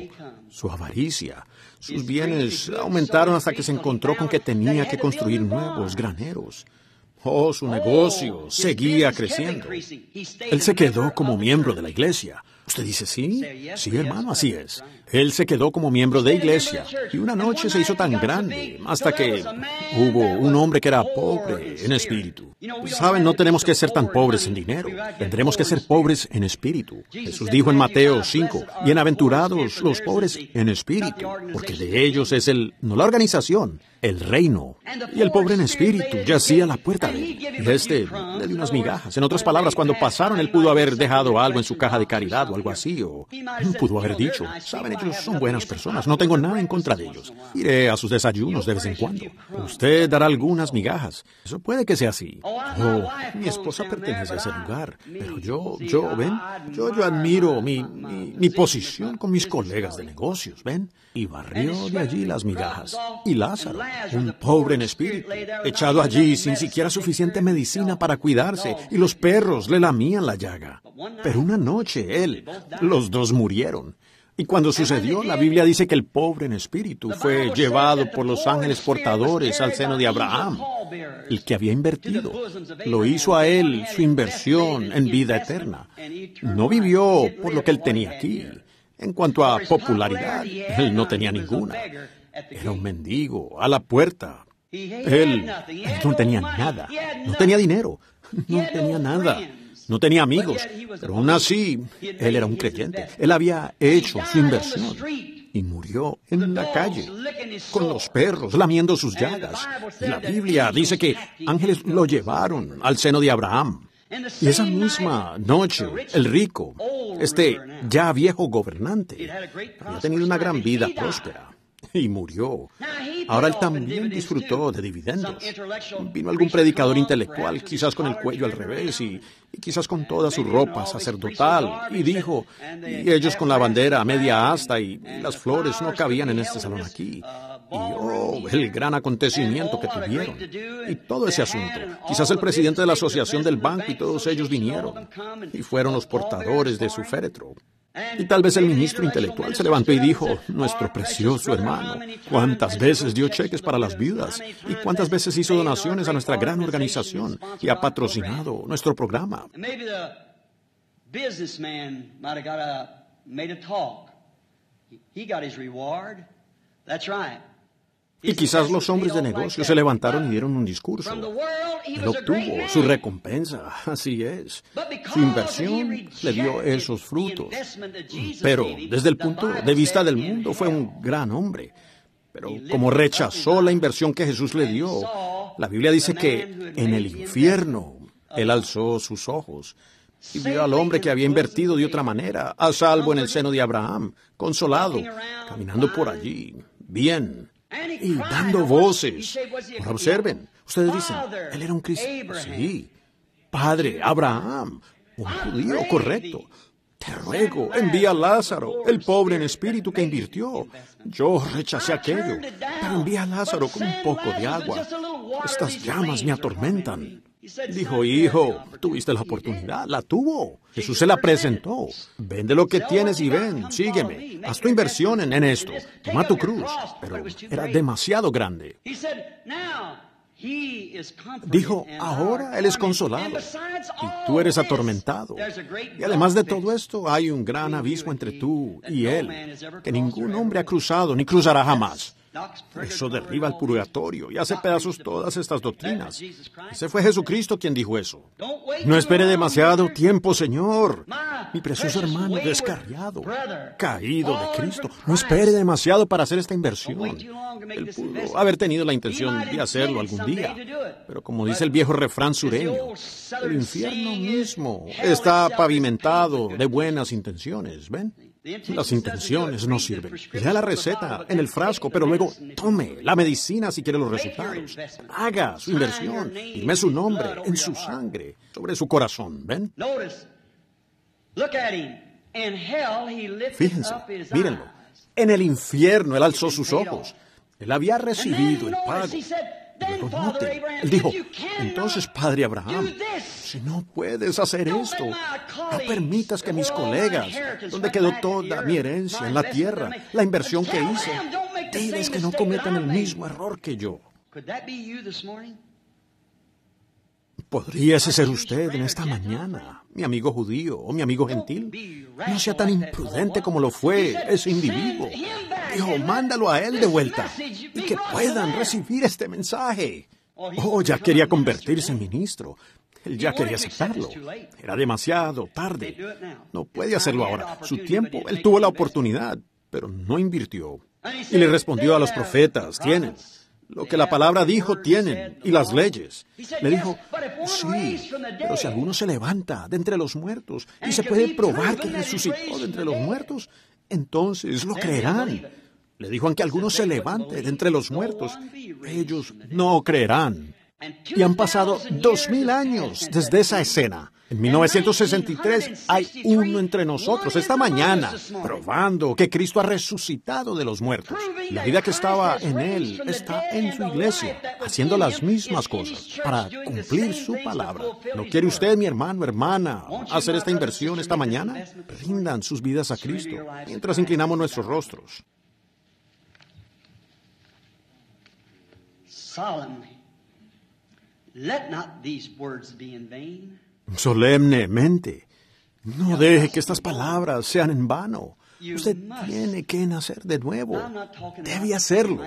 Su avaricia. Sus bienes aumentaron hasta que se encontró con que tenía que construir nuevos graneros. Oh, su negocio seguía creciendo. Él se quedó como miembro de la iglesia. Usted dice, ¿sí? Sí, hermano, así es. Él se quedó como miembro de iglesia. Y una noche se hizo tan grande hasta que hubo un hombre que era pobre en espíritu. Saben, no tenemos que ser tan pobres en dinero. Tendremos que ser pobres en espíritu. Jesús dijo en Mateo 5, bienaventurados los pobres en espíritu, porque de ellos es no la organización, el reino. Y el pobre en espíritu yacía a la puerta de él. Y le dio unas migajas. En otras palabras, cuando pasaron, él pudo haber dejado algo en su caja de caridad o algo así, o pudo haber dicho, saben, ellos son buenas personas, no tengo nada en contra de ellos. Iré a sus desayunos de vez en cuando. Usted dará algunas migajas. Eso puede que sea así. Oh, mi esposa pertenece a ese lugar, pero yo admiro mi posición con mis colegas de negocios, ¿ven? Y barrió de allí las migajas. Y Lázaro, un pobre en espíritu, echado allí sin siquiera suficiente medicina para cuidarse, y los perros le lamían la llaga. Pero una noche los dos murieron. Y cuando sucedió, la Biblia dice que el pobre en espíritu fue llevado por los ángeles portadores al seno de Abraham, el que había invertido. Lo hizo a él su inversión en vida eterna. No vivió por lo que él tenía aquí. En cuanto a popularidad, él no tenía ninguna. Era un mendigo a la puerta, Él no tenía nada, no tenía dinero, no tenía nada, no tenía amigos, pero aún así, él era un creyente. Él había hecho su inversión y murió en la calle, con los perros lamiendo sus llagas. Y la Biblia dice que ángeles lo llevaron al seno de Abraham. Y esa misma noche, el rico, ya viejo gobernante, había tenido una gran vida próspera y murió. Ahora él también disfrutó de dividendos. Vino algún predicador intelectual, quizás con el cuello al revés y quizás con toda su ropa sacerdotal, y dijo, y ellos con la bandera a media asta y las flores no cabían en este salón aquí. Y el gran acontecimiento que tuvieron. Y todo ese asunto. Quizás el presidente de la asociación del banco y todos ellos vinieron. Y fueron los portadores de su féretro. Y tal vez el ministro intelectual se levantó y dijo, nuestro precioso hermano, ¿cuántas veces dio cheques para las viudas? ¿Y cuántas veces hizo donaciones a nuestra gran organización? Y ha patrocinado nuestro programa. Y quizás los hombres de negocios se levantaron y dieron un discurso. Él obtuvo su recompensa, así es. Su inversión le dio esos frutos. Pero desde el punto de vista del mundo fue un gran hombre. Pero como rechazó la inversión que Jesús le dio, la Biblia dice que en el infierno él alzó sus ojos y vio al hombre que había invertido de otra manera, a salvo en el seno de Abraham, consolado, caminando por allí, bien, y dando voces. Ahora observen, ustedes dicen, él era un cristiano. Sí, padre, Abraham, un judío correcto. Te ruego, envía a Lázaro, el pobre en espíritu que invirtió. Yo rechacé aquello, pero envía a Lázaro con un poco de agua. Estas llamas me atormentan. Dijo, hijo, tuviste la oportunidad, la tuvo. Jesús se la presentó. Vende lo que tienes y ven, sígueme. Haz tu inversión en esto. Toma tu cruz. Pero era demasiado grande. Dijo, ahora él es consolado y tú eres atormentado. Y además de todo esto, hay un gran abismo entre tú y él, que ningún hombre ha cruzado ni cruzará jamás. Eso derriba el purgatorio y hace pedazos todas estas doctrinas. Ese fue Jesucristo quien dijo eso. No espere demasiado tiempo, Señor. Mi precioso hermano descarriado, caído de Cristo. No espere demasiado para hacer esta inversión. Él pudo haber tenido la intención de hacerlo algún día. Pero como dice el viejo refrán sureño, el infierno mismo está pavimentado de buenas intenciones, ¿ven? Las intenciones no sirven. Lea la receta en el frasco, pero luego tome la medicina si quiere los resultados. Haga su inversión. Firme su nombre en su sangre, sobre su corazón. ¿Ven? Fíjense, mírenlo. En el infierno él alzó sus ojos. Él había recibido el pago. Luego note, él dijo, entonces, padre Abraham, si no puedes hacer esto, no permitas que mis colegas, donde quedó toda mi herencia en la tierra, la inversión que hice, diles que no cometan el mismo error que yo. ¿Podría ese ser usted en esta mañana, mi amigo judío o mi amigo gentil? No sea tan imprudente como lo fue ese individuo. Dijo, mándalo a él de vuelta y que puedan recibir este mensaje. Oh, ya quería convertirse en ministro. Él ya quería aceptarlo. Era demasiado tarde. No puede hacerlo ahora. Su tiempo, él tuvo la oportunidad, pero no invirtió. Y le respondió a los profetas, tienen. Lo que la palabra dijo tienen, y las leyes. Le dijo, sí, pero si alguno se levanta de entre los muertos y se puede probar que resucitó de entre los muertos, entonces lo creerán. Le dijo, aunque alguno se levante de entre los muertos, ellos no creerán. Y han pasado 2000 años desde esa escena. En 1963 hay uno entre nosotros esta mañana, probando que Cristo ha resucitado de los muertos. La vida que estaba en Él está en su iglesia, haciendo las mismas cosas para cumplir su palabra. ¿No quiere usted, mi hermano, hermana, hacer esta inversión esta mañana? Rindan sus vidas a Cristo mientras inclinamos nuestros rostros. Let not these words be in vain. Solemnemente, no deje que estas palabras sean en vano. Usted tiene que nacer de nuevo. Debe hacerlo.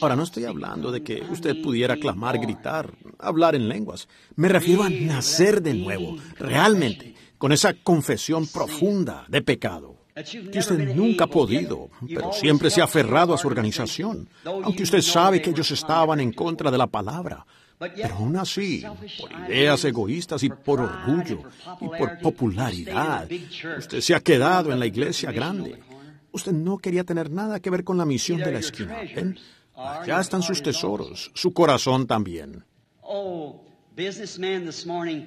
Ahora, no estoy hablando de que usted pudiera clamar, gritar, hablar en lenguas. Me refiero a nacer de nuevo, realmente, con esa confesión profunda de pecado. Que usted nunca ha podido, pero siempre se ha aferrado a su organización, aunque usted sabe que ellos estaban en contra de la palabra. Pero aún así, por ideas egoístas y por orgullo y por popularidad, usted se ha quedado en la iglesia grande. Usted no quería tener nada que ver con la misión de la esquina. ¿Ven? Allá están sus tesoros, su corazón también. Oh, businessman, this morning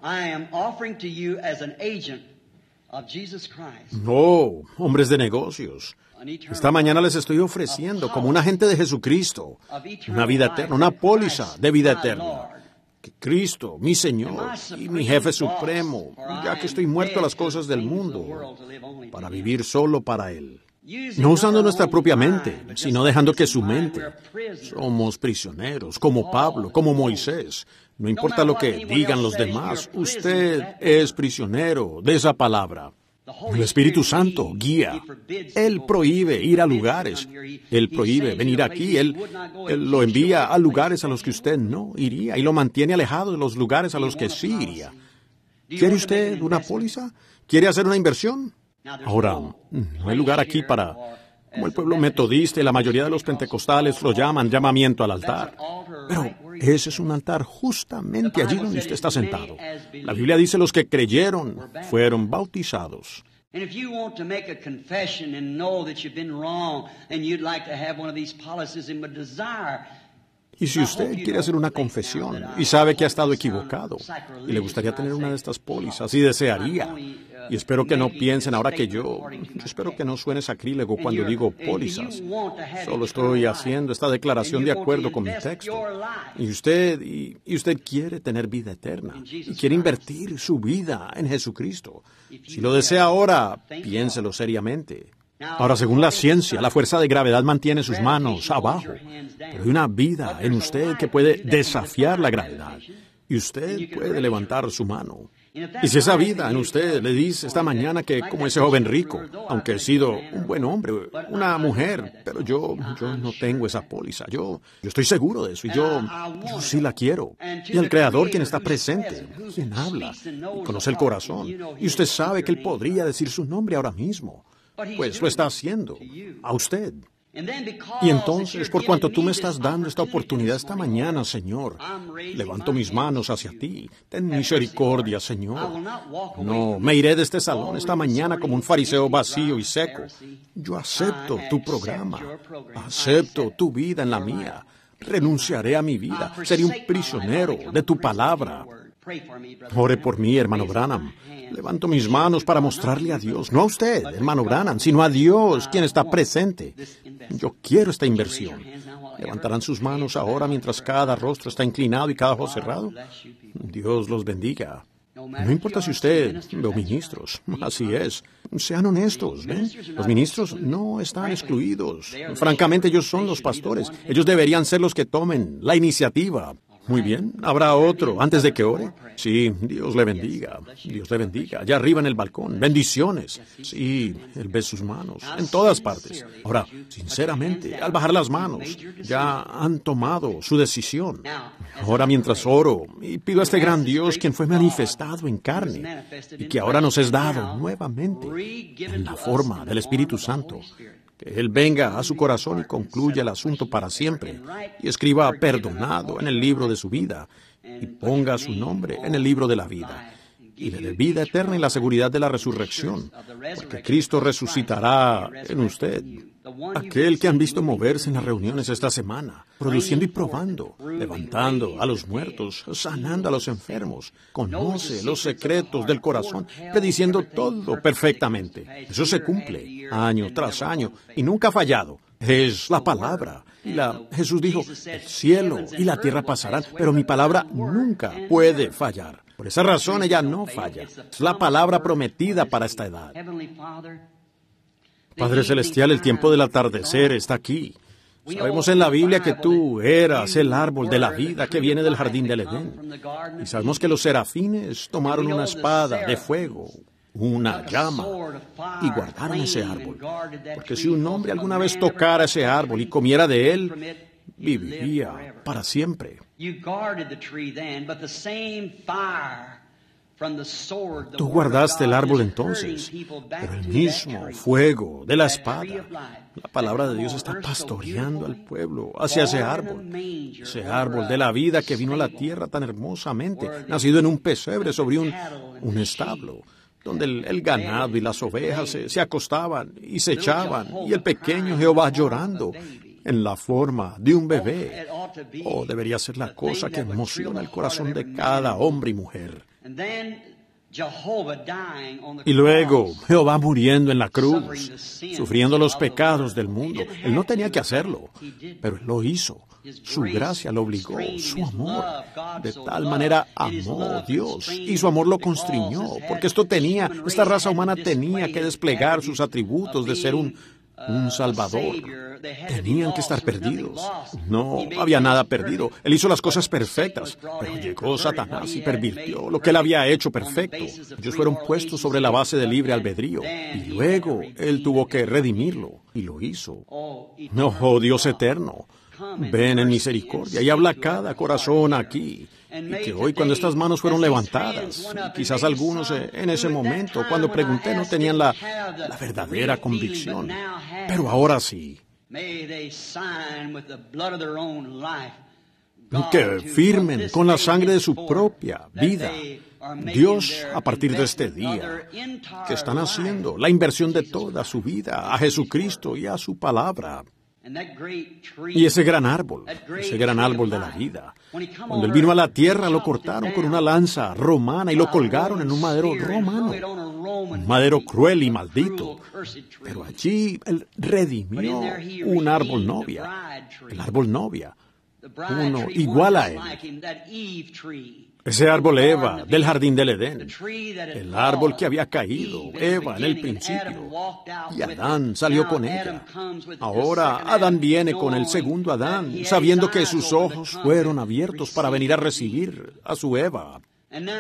I am offering to you as an agent of Jesus Christ. No, hombres de negocios. Esta mañana les estoy ofreciendo como un agente de Jesucristo una vida eterna, una póliza de vida eterna. Que Cristo, mi Señor y mi jefe supremo, ya que estoy muerto a las cosas del mundo, para vivir solo para Él. No usando nuestra propia mente, sino dejando que su mente. Somos prisioneros, como Pablo, como Moisés. No importa lo que digan los demás, usted es prisionero de esa palabra. El Espíritu Santo guía. Él prohíbe ir a lugares. Él prohíbe venir aquí. Él lo envía a lugares a los que usted no iría y lo mantiene alejado de los lugares a los que sí iría. ¿Quiere usted una póliza? ¿Quiere hacer una inversión? Ahora, no hay lugar aquí para, como el pueblo metodista y la mayoría de los pentecostales lo llaman, llamamiento al altar. Pero ese es un altar justamente allí donde usted está sentado. La Biblia dice los que creyeron fueron bautizados. And if you want to make a confession and know that you've been wrong and you'd like to have one of these policies and would desire. Y si usted quiere hacer una confesión y sabe que ha estado equivocado y le gustaría tener una de estas pólizas y desearía, y espero que no piensen ahora que yo espero que no suene sacrílego cuando digo pólizas. Solo estoy haciendo esta declaración de acuerdo con mi texto. Y usted quiere tener vida eterna y quiere invertir su vida en Jesucristo. Si lo desea ahora, piénselo seriamente. Ahora, según la ciencia, la fuerza de gravedad mantiene sus manos abajo, pero hay una vida en usted que puede desafiar la gravedad, y usted puede levantar su mano. Y si esa vida en usted le dice esta mañana que, como ese joven rico, aunque he sido un buen hombre, una mujer, pero yo no tengo esa póliza, yo estoy seguro de eso, y yo sí la quiero. Y el Creador, quien está presente, quien habla, y conoce el corazón, y usted sabe que Él podría decir su nombre ahora mismo. Pues lo está haciendo, a usted. Y entonces, por cuanto tú me estás dando esta oportunidad esta mañana, Señor, levanto mis manos hacia ti. Ten misericordia, Señor. No, me iré de este salón esta mañana como un fariseo vacío y seco. Yo acepto tu programa, acepto tu vida en la mía. Renunciaré a mi vida, seré un prisionero de tu palabra. Ore por mí, hermano Branham. Levanto mis manos para mostrarle a Dios, no a usted, hermano Branham, sino a Dios, quien está presente. Yo quiero esta inversión. ¿Levantarán sus manos ahora mientras cada rostro está inclinado y cada ojo cerrado? Dios los bendiga. No importa si usted ve ministros, así es. Sean honestos, ¿ven? Los ministros no están excluidos. Francamente, ellos son los pastores. Ellos deberían ser los que tomen la iniciativa. Muy bien. ¿Habrá otro antes de que ore? Sí, Dios le bendiga. Dios le bendiga. Allá arriba en el balcón. Bendiciones. Sí, Él ve sus manos en todas partes. Ahora, sinceramente, al bajar las manos, ya han tomado su decisión. Ahora, mientras oro y pido a este gran Dios, quien fue manifestado en carne y que ahora nos es dado nuevamente en la forma del Espíritu Santo, que Él venga a su corazón y concluya el asunto para siempre, y escriba perdonado en el libro de su vida, y ponga su nombre en el libro de la vida, y le dé vida eterna y la seguridad de la resurrección, porque Cristo resucitará en usted. Aquel que han visto moverse en las reuniones esta semana, produciendo y probando, levantando a los muertos, sanando a los enfermos, conoce los secretos del corazón, prediciendo todo perfectamente. Eso se cumple año tras año y nunca ha fallado. Es la palabra. Jesús dijo, el cielo y la tierra pasarán, pero mi palabra nunca puede fallar. Por esa razón ella no falla. Es la palabra prometida para esta edad. Padre Celestial, el tiempo del atardecer está aquí. Sabemos en la Biblia que tú eras el árbol de la vida que viene del jardín del Edén. Y sabemos que los serafines tomaron una espada de fuego, una llama, y guardaron ese árbol, porque si un hombre alguna vez tocara ese árbol y comiera de él, viviría para siempre. Tú guardaste el árbol entonces, pero el mismo fuego de la espada, la palabra de Dios está pastoreando al pueblo hacia ese árbol de la vida que vino a la tierra tan hermosamente, nacido en un pesebre sobre un establo, donde el ganado y las ovejas se acostaban y se echaban, y el pequeño Jehová llorando en la forma de un bebé. Oh, debería ser la cosa que emociona el corazón de cada hombre y mujer. Y luego Jehová muriendo en la cruz, sufriendo los pecados del mundo. Él no tenía que hacerlo, pero Él lo hizo. Su gracia lo obligó, su amor. De tal manera amó Dios, y su amor lo constriñó, porque esta raza humana tenía que desplegar sus atributos de ser un Salvador. Tenían que estar perdidos. No había nada perdido. Él hizo las cosas perfectas, pero llegó Satanás y pervirtió lo que Él había hecho perfecto. Ellos fueron puestos sobre la base del libre albedrío, y luego Él tuvo que redimirlo, y lo hizo. Oh, Dios eterno, ven en misericordia y habla a cada corazón aquí. Y que hoy, cuando estas manos fueron levantadas, quizás algunos en ese momento, cuando pregunté, no tenían la verdadera convicción, pero ahora sí. Que firmen con la sangre de su propia vida. Dios, a partir de este día, que están haciendo la inversión de toda su vida a Jesucristo y a su palabra. Y ese gran árbol de la vida, cuando Él vino a la tierra, lo cortaron con una lanza romana y lo colgaron en un madero romano, un madero cruel y maldito. Pero allí Él redimió un árbol novia, el árbol novia, uno igual a Él. Ese árbol Eva del jardín del Edén, el árbol que había caído, Eva en el principio, y Adán salió con ella. Ahora Adán viene con el segundo Adán, sabiendo que sus ojos fueron abiertos para venir a recibir a su Eva.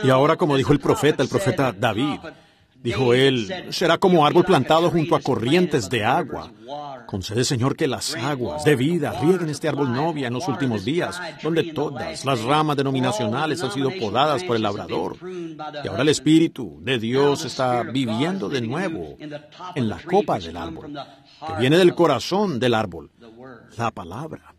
Y ahora, como dijo el profeta David, dijo él, será como árbol plantado junto a corrientes de agua. Concede, Señor, que las aguas de vida rieguen este árbol novia en los últimos días, donde todas las ramas denominacionales han sido podadas por el labrador. Y ahora el Espíritu de Dios está viviendo de nuevo en la copa del árbol, que viene del corazón del árbol, la palabra.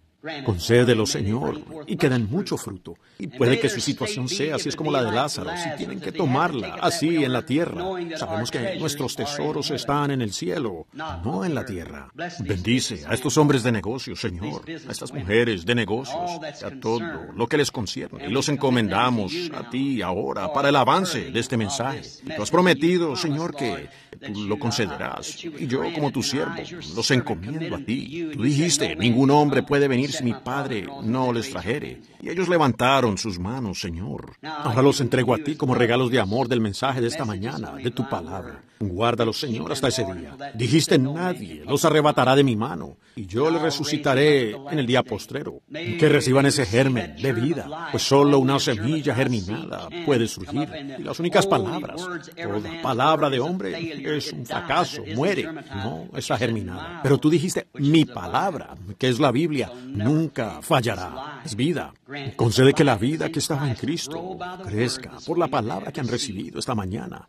Concédelo, Señor, y que den mucho fruto. Y puede que su situación sea así es como la de Lázaro, si tienen que tomarla así en la tierra. Sabemos que nuestros tesoros están en el cielo, no en la tierra. Bendice a estos hombres de negocios, Señor, a estas mujeres de negocios, a todo lo que les concierne. Y los encomendamos a ti ahora para el avance de este mensaje. Tú has prometido, Señor, que tú lo concederás. Y yo, como tu siervo, los encomiendo a ti. Tú dijiste, ningún hombre puede venir si mi Padre no les trajere. Y ellos levantaron sus manos, Señor. Ahora los entrego a ti como regalos de amor del mensaje de esta mañana, de tu palabra. Guárdalos, Señor, hasta ese día. Dijiste, nadie los arrebatará de mi mano, y yo les resucitaré en el día postrero. Que reciban ese germen de vida, pues solo una semilla germinada puede surgir. Y las únicas palabras, toda palabra de hombre es un fracaso, muere, no está germinada. Pero tú dijiste, mi palabra, que es la Biblia, nunca fallará. Es vida. Concede que la vida que estaba en Cristo crezca por la palabra que han recibido esta mañana.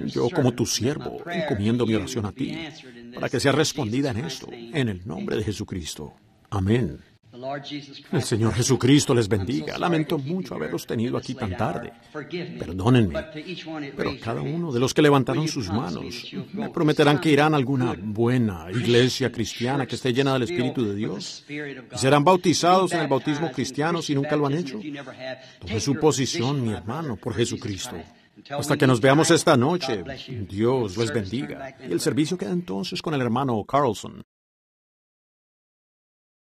Yo, como tu siervo, encomiendo mi oración a ti, para que sea respondida en esto, en el nombre de Jesucristo. Amén. El Señor Jesucristo les bendiga. Lamento mucho haberlos tenido aquí tan tarde. Perdónenme. Pero cada uno de los que levantaron sus manos me prometerán que irán a alguna buena iglesia cristiana que esté llena del Espíritu de Dios y serán bautizados en el bautismo cristiano si nunca lo han hecho. Tome su posición, mi hermano, por Jesucristo. Hasta que nos veamos esta noche, Dios les bendiga. Y el servicio queda entonces con el hermano Carlson.